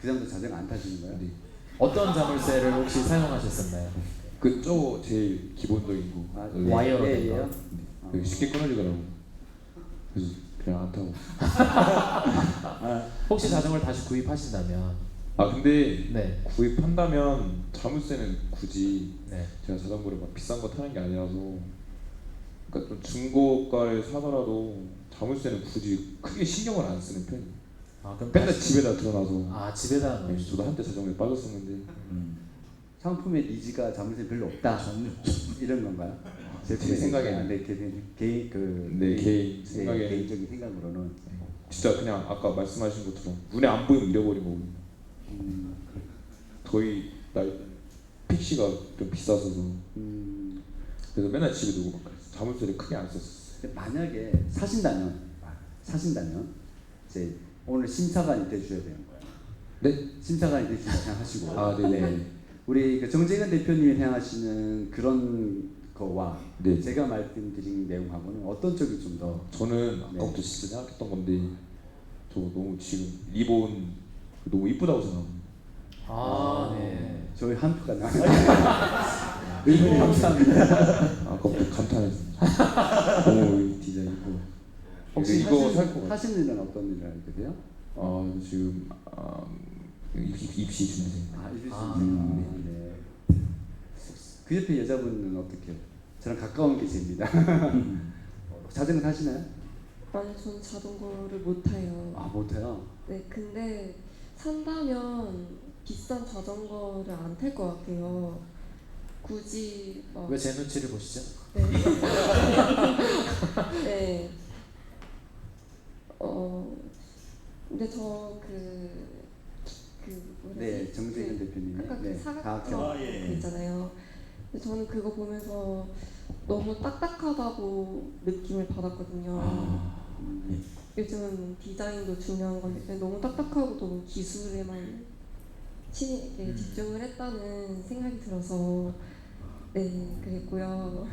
그 정도 자전거 안 타시는 거예요? 네. 어떤 자물쇠를 혹시 사용하셨었나요? 그저 제일 기본적인 거. 와이어로 된 예요? 네. 쉽게 끊어지더라고. 그래서 그냥 안 타고. 혹시 자전거를 다시 구입하신다면 아 근데 네. 구입한다면 자물쇠는 굳이 네. 제가 자전거를 막 비싼 거 타는 게 아니라서 그러니까 좀 중고가를 사더라도 자물쇠는 굳이 크게 신경을 안 쓰는 편이에요. 그럼 맨날 다시- 집에다 들어놔서. 집에다 네, 놓으시죠. 저도 한때 자전거에 빠졌었는데 상품의 니즈가 자물쇠 별로 없다. 이런 건가요? 제 생각에는. 네, 개인 네, 개인 생각에는. 개인적인 생각으로는. 진짜 그냥 아까 말씀하신 것처럼 눈에 안 보이면 잃어버린 거고 저희 나이 픽시가 좀 비쌌어서 그래서 맨날 집에 두고 막 그랬어요. 자물쇠를 크게 안 썼어요. 만약에 사신다면 이제 오늘 심사관이 돼주셔야 되는 거예요. 네? 심사관이 되신다 생각하시고. 아, 네네. 우리 그 정재근 대표님이 생각하시는 그런 거와 네. 제가 말씀드린 내용하고는 어떤 쪽이 좀 더 저는 아까부터 진짜 생각했던 건데 저 너무 지금 리본 너무 이쁘다고 생각합니다. 네. 저희 한 표가 나와요. 의견이 감사합니다. 아까부터 감탄했습니다. 너무 이 디자인 이쁘고 혹시 이거 살 것 같아요. 하시는 일은 어떤 일을 하게 돼요? 지금 입시 준비생. 네. 그 옆에 여자분은 어떻게요? 저랑 가까운 계십니다. 자전거 타시나요? 아니 저는 자전거를 못 타요. 못해요. 네, 근데 산다면 비싼 자전거를 안 탈 것 같아요. 굳이 막 왜 제 눈치를 보시죠? 네. 네. 근데 저 네, 정재근 대표님이 아까 그 사각형 예. 그 있잖아요. 근데 저는 그거 보면서 너무 딱딱하다고 느낌을 받았거든요. 요즘은 디자인도 중요한 건데 너무 딱딱하고 너무 기술에만 집중을 했다는 생각이 들어서 네 그랬고요.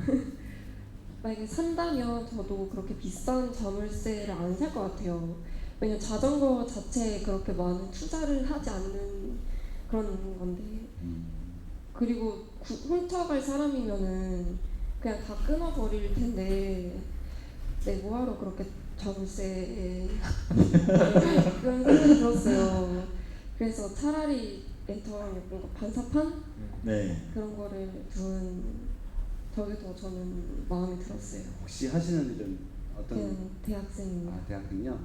만약에 산다면 저도 그렇게 비싼 자물쇠를 안 살 것 같아요. 왜냐면 자전거 자체에 그렇게 많은 투자를 하지 않는 그런 건데 그리고 훔쳐갈 사람이면은 그냥 다 끊어버릴 텐데 네 뭐하러 그렇게 자물쇠에 그런 생각이 들었어요. 그래서 차라리 저랑 뭔가 반사판 네. 그런 거를 둔 저게 더 저는 마음에 들었어요. 혹시 하시는 일은 어떤? 그냥 대학생입니다. 대학생요.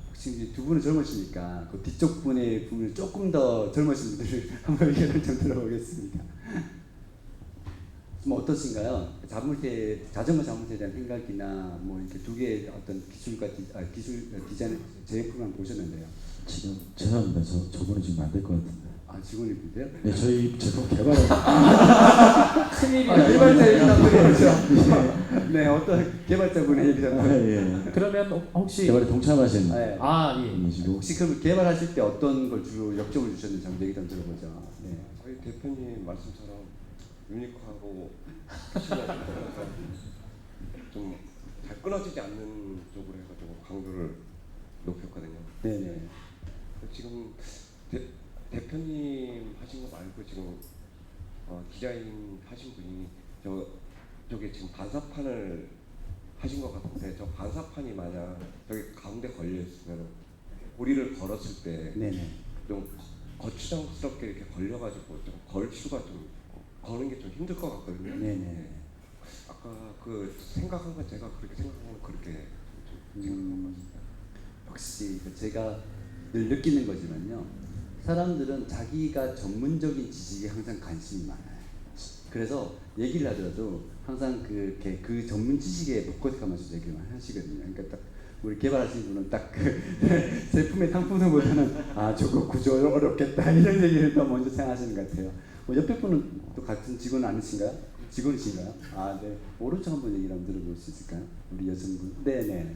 혹시 이제 두 분은 젊으시니까 그 뒤쪽 분의 분을 조금 더 젊으신 분들 한번 의견을 좀 들어보겠습니다. 뭐 어떠신가요? 자전거 자물쇠에 대한 생각이나 뭐 이렇게 두 개의 어떤 기술 디자인 제품만 보셨는데요. 지금 죄송합니다. 저분은 지금 안 될 것 같은데. 직원이 분이세요? 네, 저희 제품 개발을 큰일이다. 개발자 얘기죠. 네, 어떤 개발자분의 얘기잖아요. 예. 그러면 혹시 개발에 동참하신 네. 예. 분이시고 혹시 그럼 개발하실 때 어떤 걸 주로 역점을 주셨는지 한번 얘기 좀 들어보죠. 네. 저희 대표님 말씀처럼 유니크하고 신기하게 좀 잘 끊어지지 않는 쪽으로 해가지고 강도를 높였거든요. 네네. 지금 대표님 하신 거 말고 지금 디자인 하신 분이 저게 지금 반사판을 하신 것 같은데 저 반사판이 만약 저기 가운데 걸려 있으면 고리를 걸었을 때 네네. 좀 거추장스럽게 이렇게 걸려가지고 좀 걸 수가 좀 거는 게 좀 힘들 것 같거든요. 네네. 아까 그 생각한 건 제가 그렇게 생각한 건 그렇게 좀 생각한 것 같습니다. 혹시 제가 늘 느끼는 거지만요. 사람들은 자기가 전문적인 지식에 항상 관심이 많아요. 그래서 얘기를 하더라도 항상 그 전문 지식에 포커스하면서 얘기를 많이 하시거든요. 그러니까 딱 우리 개발하시는 분은 딱 그 제품의 상품성보다는 아 저거 구조 어렵겠다 이런 얘기를 더 먼저 생각하시는 것 같아요. 옆에 분은 또 같은 직원 아니신가요? 직원이신가요? 아 네. 오른쪽 한번 얘기를 한번 들어볼 수 있을까요? 우리 여성분. 네네.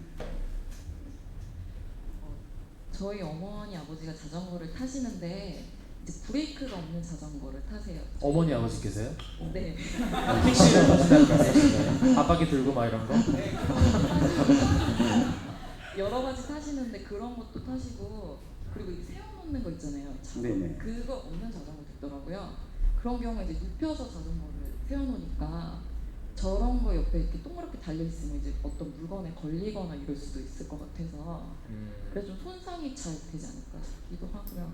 저희 어머니 아버지가 자전거를 타시는데 이제 브레이크가 없는 자전거를 타세요. 어머니 아버지께서요? 네. 택시를 타신다는 말씀이신가요? 앞바퀴 들고 막 이런 거? 여러 가지 타시는데 그런 것도 타시고 그리고 이 세워놓는 거 있잖아요. 네네. 그거 없는 자전거 있더라고요. 그런 경우에 이제 눕혀서 자전거를 세워놓으니까 저런 거 옆에 이렇게 동그랗게 달려있으면 이제 어떤 물건에 걸리거나 이럴 수도 있을 것 같아서 그래서 좀 손상이 잘 되지 않을까 싶기도 하고요.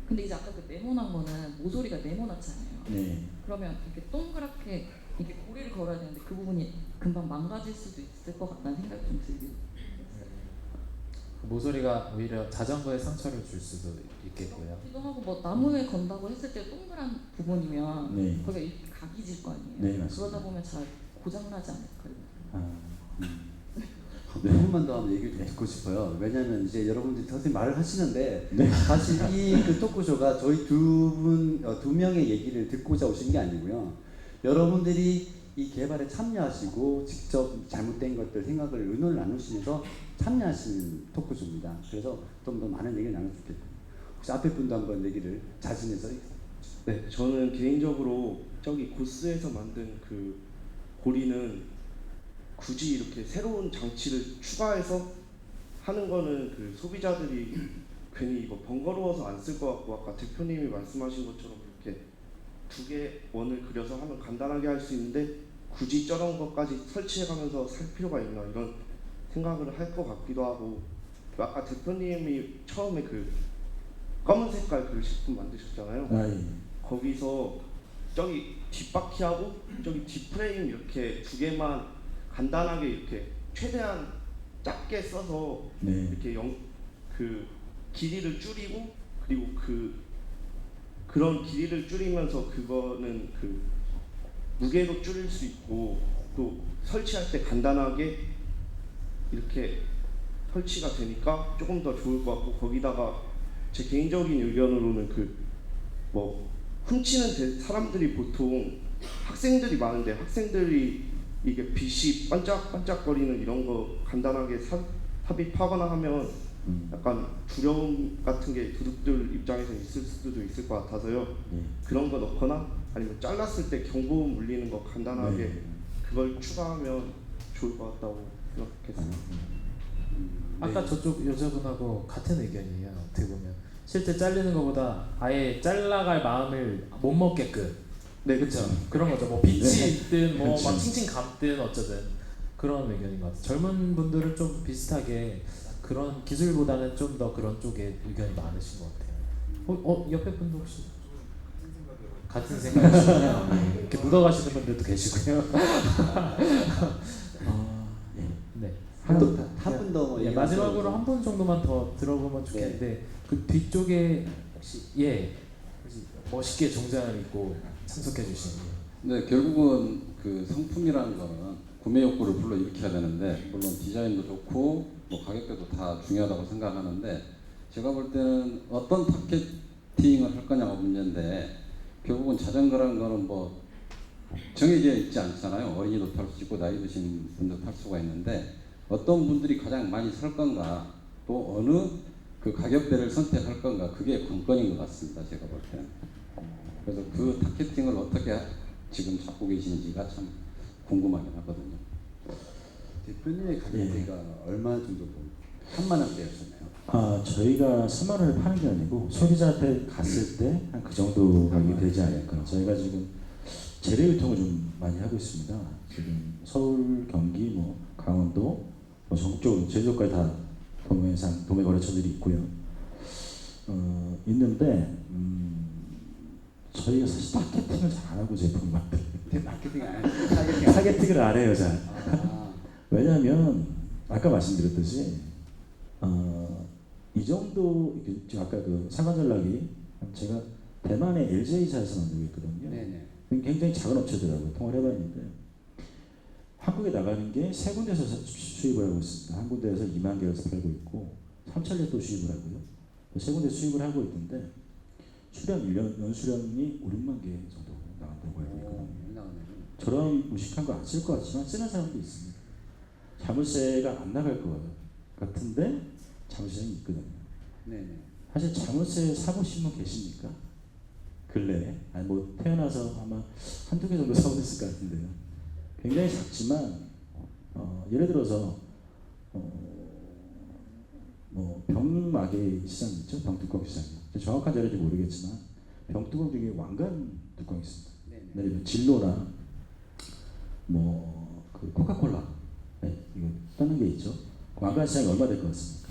근데 이제 아까 그 네모난 거는 모서리가 네모났잖아요. 네. 그러면 이렇게 동그랗게 이렇게 고리를 걸어야 되는데 그 부분이 금방 망가질 수도 있을 것 같다는 생각이 좀 들기도 그 모서리가 오히려 자전거에 상처를 줄 수도 있겠고요. 기도 하고 뭐 나무에 건다고 했을 때 동그란 부분이면 네. 거기가 이렇게 각이 질 거 아니에요. 네, 맞습니다. 그러다 보면 잘 고장나지 않을까요? 네, 한 번만 더 한번 얘기를 좀 듣고 싶어요. 왜냐하면 이제 여러분들이 선생님 말을 하시는데 네. 사실 이 그 토크쇼가 저희 두 명의 얘기를 듣고자 오신 게 아니고요. 여러분들이 이 개발에 참여하시고 직접 잘못된 것들 생각을 의논을 나누시면서 참여하시는 토크쇼입니다. 그래서 좀 더 많은 얘기를 나눴으면 좋겠어요. 혹시 앞에 분도 한번 얘기를 자신해서. 네, 저는 개인적으로 저기 고스에서 만든 그 고리는 굳이 이렇게 새로운 장치를 추가해서 하는 거는 그 소비자들이 괜히 이거 번거로워서 안 쓸 것 같고 아까 대표님이 말씀하신 것처럼 이렇게 두 개 원을 그려서 하면 간단하게 할 수 있는데 굳이 저런 것까지 설치해가면서 살 필요가 있나 이런 생각을 할 것 같기도 하고 아까 대표님이 처음에 그 검은 색깔 그 식품 만드셨잖아요. 아, 예. 거기서 저기 뒷바퀴하고 저기 뒷프레임 이렇게 두 개만 간단하게 이렇게 최대한 작게 써서 네. 이렇게 그 길이를 줄이고 그리고 그런 길이를 줄이면서 그거는 그 무게도 줄일 수 있고 또 설치할 때 간단하게 이렇게 설치가 되니까 조금 더 좋을 것 같고 거기다가 제 개인적인 의견으로는 그 뭐 훔치는 사람들이 보통 학생들이 많은데 학생들이 이게 빛이 반짝반짝거리는 이런 거 간단하게 삽입하거나 하면 약간 두려움 같은 게 도둑들 입장에서 있을 수도 있을 것 같아서요. 그런 거 넣거나 아니면 잘랐을 때 경보음 울리는 거 간단하게 네. 그걸 추가하면 좋을 것 같다고 생각했습니다. 아까 저쪽 여자분하고 같은 의견이에요. 어떻게 보면 실제 잘리는 것보다 아예 잘라갈 마음을 못 먹게끔. 네, 그렇죠. 그런 거죠. 뭐 빛이 네. 있든 뭐 그렇죠. 막 칭칭 감든 어쩌든 그런 의견인 것 같아요. 젊은 분들은 좀 비슷하게 그런 기술보다는 좀 더 그런 쪽에 의견이 많으신 것 같아요. 옆에 분도 혹시 같은 생각이시나요? 이렇게 묻어가시는 분들도 계시고요. 네. 한 분 더 예, 마지막으로 한 분 정도만 더 들어보면 좋겠는데 그 뒤쪽에 혹시 혹시 멋있게 정장을 입고 참석해 주신 네, 결국은 그 상품이라는 거는 구매 욕구를 불러일으켜야 되는데 물론 디자인도 좋고 뭐 가격대도 다 중요하다고 생각하는데 제가 볼 때는 어떤 타겟팅을 할 거냐가 문제인데 결국은 자전거라는 거는 뭐 정해져 있지 않잖아요. 어린이도 탈 수 있고 나이 드신 분도 탈 수가 있는데 어떤 분들이 가장 많이 살 건가 또 어느 그 가격대를 선택할 건가 그게 관건인 것 같습니다. 제가 볼 때는. 그래서 그 타겟팅을 어떻게 지금 잡고 계신지가 참 궁금하긴 하거든요. 대표님의 가격대가 얼마 정도 한만 원대였었나요? 저희가 3만 원을 파는 게 아니고 소비자한테 갔을 때 한 그 정도 가격이 되지 않을까. 저희가 지금 재래 유통을 좀 많이 하고 있습니다. 지금 서울, 경기, 뭐 강원도, 뭐 전국적으로 제주도까지 다 도매 거래처들이 있고요. 있는데 저희가 사실 마케팅을 잘 안 하고 제품을 만들어요. 마케팅 안 타겟팅을 안 해요, 잘. 왜냐하면 아까 말씀드렸듯이 이 정도 지금 아까 그 상관 전략이 제가 대만의 LJ사에서 만들고 있거든요. 네네. 굉장히 작은 업체더라고요. 통화를 해봤는데 한국에 나가는 게 세 군데서 수입을 하고 있습니다. 한 군데에서 2만 개에서 팔고 있고 3,000개 또 수입을 하고요. 세 군데 수입을 하고 있는데 연수량이 5, 6만 개 정도 나간다고 알고 있거든요. 저런 무식한 거 안 쓸 것 같지만 쓰는 사람도 있습니다. 자물쇠가 안 나갈 것 같은데 자물쇠는 있거든요. 네네. 사실 자물쇠 사보신 분 계십니까? 근래에? 아니 뭐 태어나서 아마 한두 개 정도 사보셨을 것 같은데요. 굉장히 작지만 예를 들어서 뭐 병마개 시장 있죠? 병뚜껑 시장이요. 정확한 자료인지 모르겠지만 병뚜껑 중에 왕관 뚜껑이 있습니다. 예를 들면 진로나 뭐 그 코카콜라 이거 떠는 게 있죠. 왕관 시장이 얼마 될 것 같습니까?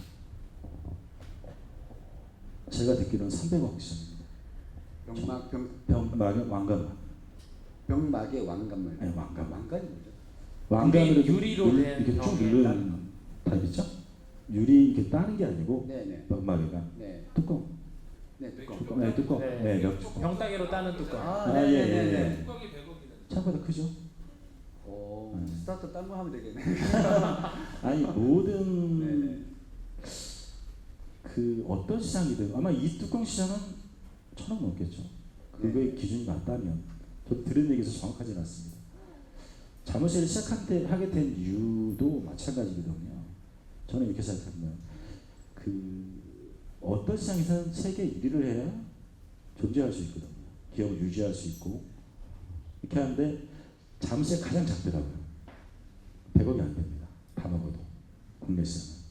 제가 듣기로는 300억 시장입니다. 병마개 왕관. 병마개 왕관말. 네, 왕관. 왕관이 뭐죠? 왕관으로 유리로 된 이렇게 쭉 병에 누르는 타입 있죠? 유리 이렇게 따는 게 아니고 네네. 병마개가 네. 뚜껑. 네, 뚜껑. 네, 뚜껑. 네, 네, 병따개로 따는 뚜껑. 네네네. 뚜껑이 100억이네. 생각보다 크죠? 오, 스타트 딴 거 하면 되겠네. 아니 모든 네네. 그 어떤 시장이든 아마 이 뚜껑 시장은 1,000억 넘겠죠. 그거의 기준이 맞다면 저 들은 얘기에서 정확하지는 않습니다. 자물쇠를 하게 된 이유도 마찬가지거든요. 저는 이렇게 생각합니다. 그 어떤 시장에서는 세계 1위를 해야 존재할 수 있거든요. 기업을 유지할 수 있고 이렇게 하는데 자물쇠가 가장 작더라고요. 100억이 안 됩니다. 다 먹어도 국내 시장은.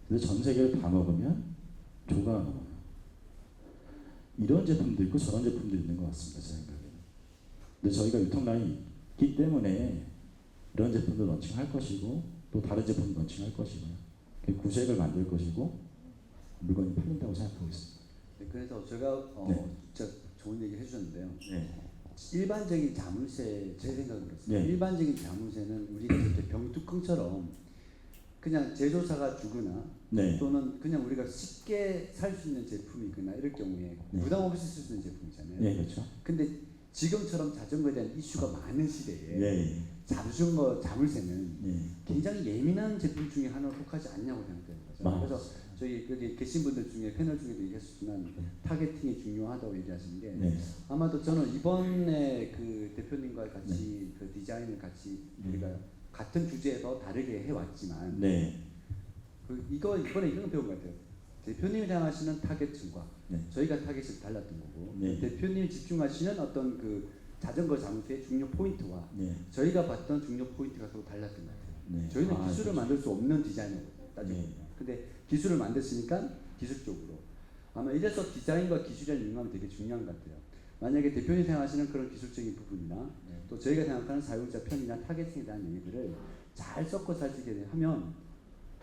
근데 전 세계를 다 먹으면 조가 넘어요. 이런 제품도 있고 저런 제품도 있는 것 같습니다. 제 생각에는. 근데 저희가 유통 라인이 있기 때문에 이런 제품도 런칭할 것이고 또 다른 제품도 런칭할 것이고요. 구색을 만들 것이고 물건이 팔린다고 생각하고 있습니다. 네, 그래서 제가 진짜 좋은 얘기 해주셨는데요. 네. 일반적인 자물쇠 제 생각은 그렇습니다. 네. 일반적인 자물쇠는 우리가 이렇게 병뚜껑처럼 그냥 제조사가 주거나 네. 또는 그냥 우리가 쉽게 살 수 있는 제품이거나 이럴 경우에 네. 부담 없이 쓸 수 있는 제품이잖아요. 네, 그렇죠. 근데 지금처럼 자전거에 대한 이슈가 많은 시대에 네. 자전거 자물쇠는 네. 굉장히 예민한 제품 중에 하나로 속하지 않냐고 생각되는 거죠. 맞습니다. 그래서 저희 여기 계신 분들 중에 패널 중에도 얘기했었지만 타겟팅이 중요하다고 얘기하시는 게 네. 아마도 저는 이번에 그 대표님과 같이 그 디자인을 같이 우리가 같은 주제에서 다르게 해왔지만 네. 이번에 이런 거 배운 것 같아요. 대표님이 생각하시는 타겟층과 네. 저희가 타겟이 달랐던 거고 네. 대표님이 집중하시는 어떤 그 자전거 자물쇠의 중요 포인트와 네. 저희가 봤던 중요 포인트가 서로 달랐던 것 같아요. 네. 저희는 아, 기술을 그렇죠. 만들 수 없는 디자이너거든요. 따지고 네. 보면. 근데 기술을 만드시니까 기술적으로 아마 이래서 디자인과 기술이라는 융합이 되게 중요한 것 같아요. 만약에 대표님 생각하시는 그런 기술적인 부분이나 또 저희가 생각하는 사용자 편이나 타겟팅에 대한 얘기들을 잘 섞어 살지게 하면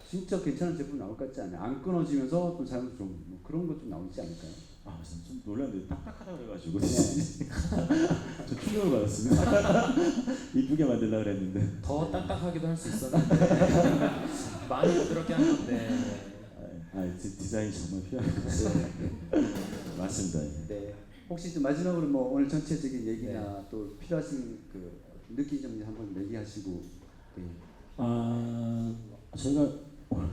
진짜 괜찮은 제품 나올 것 같지 않아요? 안 끊어지면서 좀 사용자 좀 뭐 그런 것 좀 나오지 않을까요? 아, 좀 놀랐는데 딱딱하다 그래가지고 네. 저 충격을 받았습니다. 이쁘게 만들려고 그랬는데 더 딱딱하기도 할 수 있었는데 많이 부드럽게 한 건데. 디자인이 정말 필요할 것 같아요. 맞습니다. 예. 네. 혹시 또 마지막으로 뭐 오늘 전체적인 얘기나 또 필요하신 그 느낀 점 한번 얘기하시고. 네. 저희가 오늘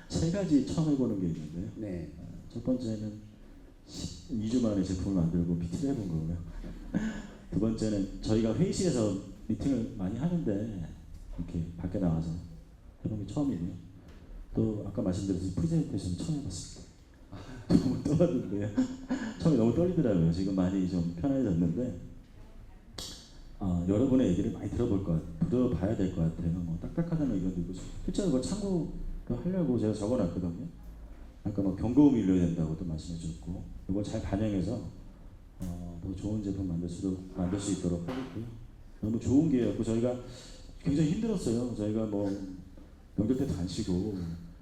세 가지 처음 해보는 게 있는데요. 네. 첫 번째는 2주 만에 제품을 만들고 PT를 해본 거고요. 두 번째는 저희가 회의실에서 미팅을 많이 하는데 이렇게 밖에 나와서 해본 게 처음이고요. 또 아까 말씀드렸듯이 프레젠테이션 처음 해봤습니다. 너무 떨었는데요. 처음에 너무 떨리더라고요. 지금 많이 좀 편해졌는데 여러분의 얘기를 많이 들어봐야 될 것 같아요. 뭐 딱딱하다는 의견도 있고 실제로 그거 참고를 하려고 제가 적어놨거든요. 아까 뭐 경고음이 일러야 된다고도 말씀해주셨고 이걸 잘 반영해서 더 좋은 제품 만들 수 있도록 하겠고요. 너무 좋은 기회였고 저희가 굉장히 힘들었어요. 저희가 뭐 명절 때도 안 쉬고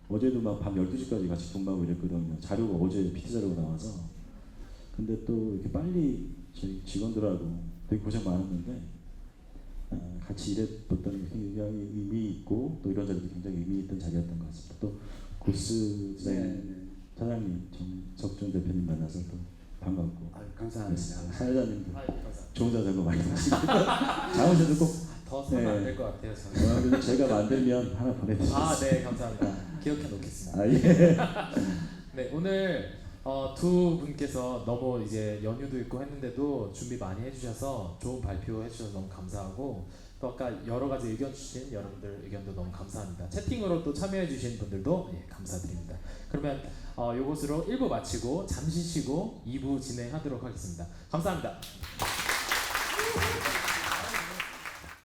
어제도 막 밤 12시까지 같이 근무하고 이랬거든요. 자료가 어제 PT 자료가 나와서. 근데 또 이렇게 빨리 저희 직원들하고 되게 고생 많았는데 같이 일했던 게 굉장히 의미 있고 또 이런 자리도 굉장히 의미 있던 자리였던 것 같습니다. 또 구스 디자인 사장님 정석준 대표님 만나서 또 반갑고 감사합니다. 사회자님도 감사합니다. 좋은 자전거 많이 타시고 장훈씨도 꼭 더 사면 안 될 것 같아요. 저는. 제가 만들면 하나 보내드리겠습니다. 네, 감사합니다. 기억해 놓겠습니다. 예. 네, 오늘 두 분께서 너무 이제 연휴도 있고 했는데도 준비 많이 해주셔서 좋은 발표 해주셔서 너무 감사하고 또 아까 여러 가지 의견 주신 여러분들 의견도 너무 감사합니다. 채팅으로 또 참여해 주신 분들도 감사드립니다. 그러면 요것으로 1부 마치고 잠시 쉬고 2부 진행하도록 하겠습니다. 감사합니다.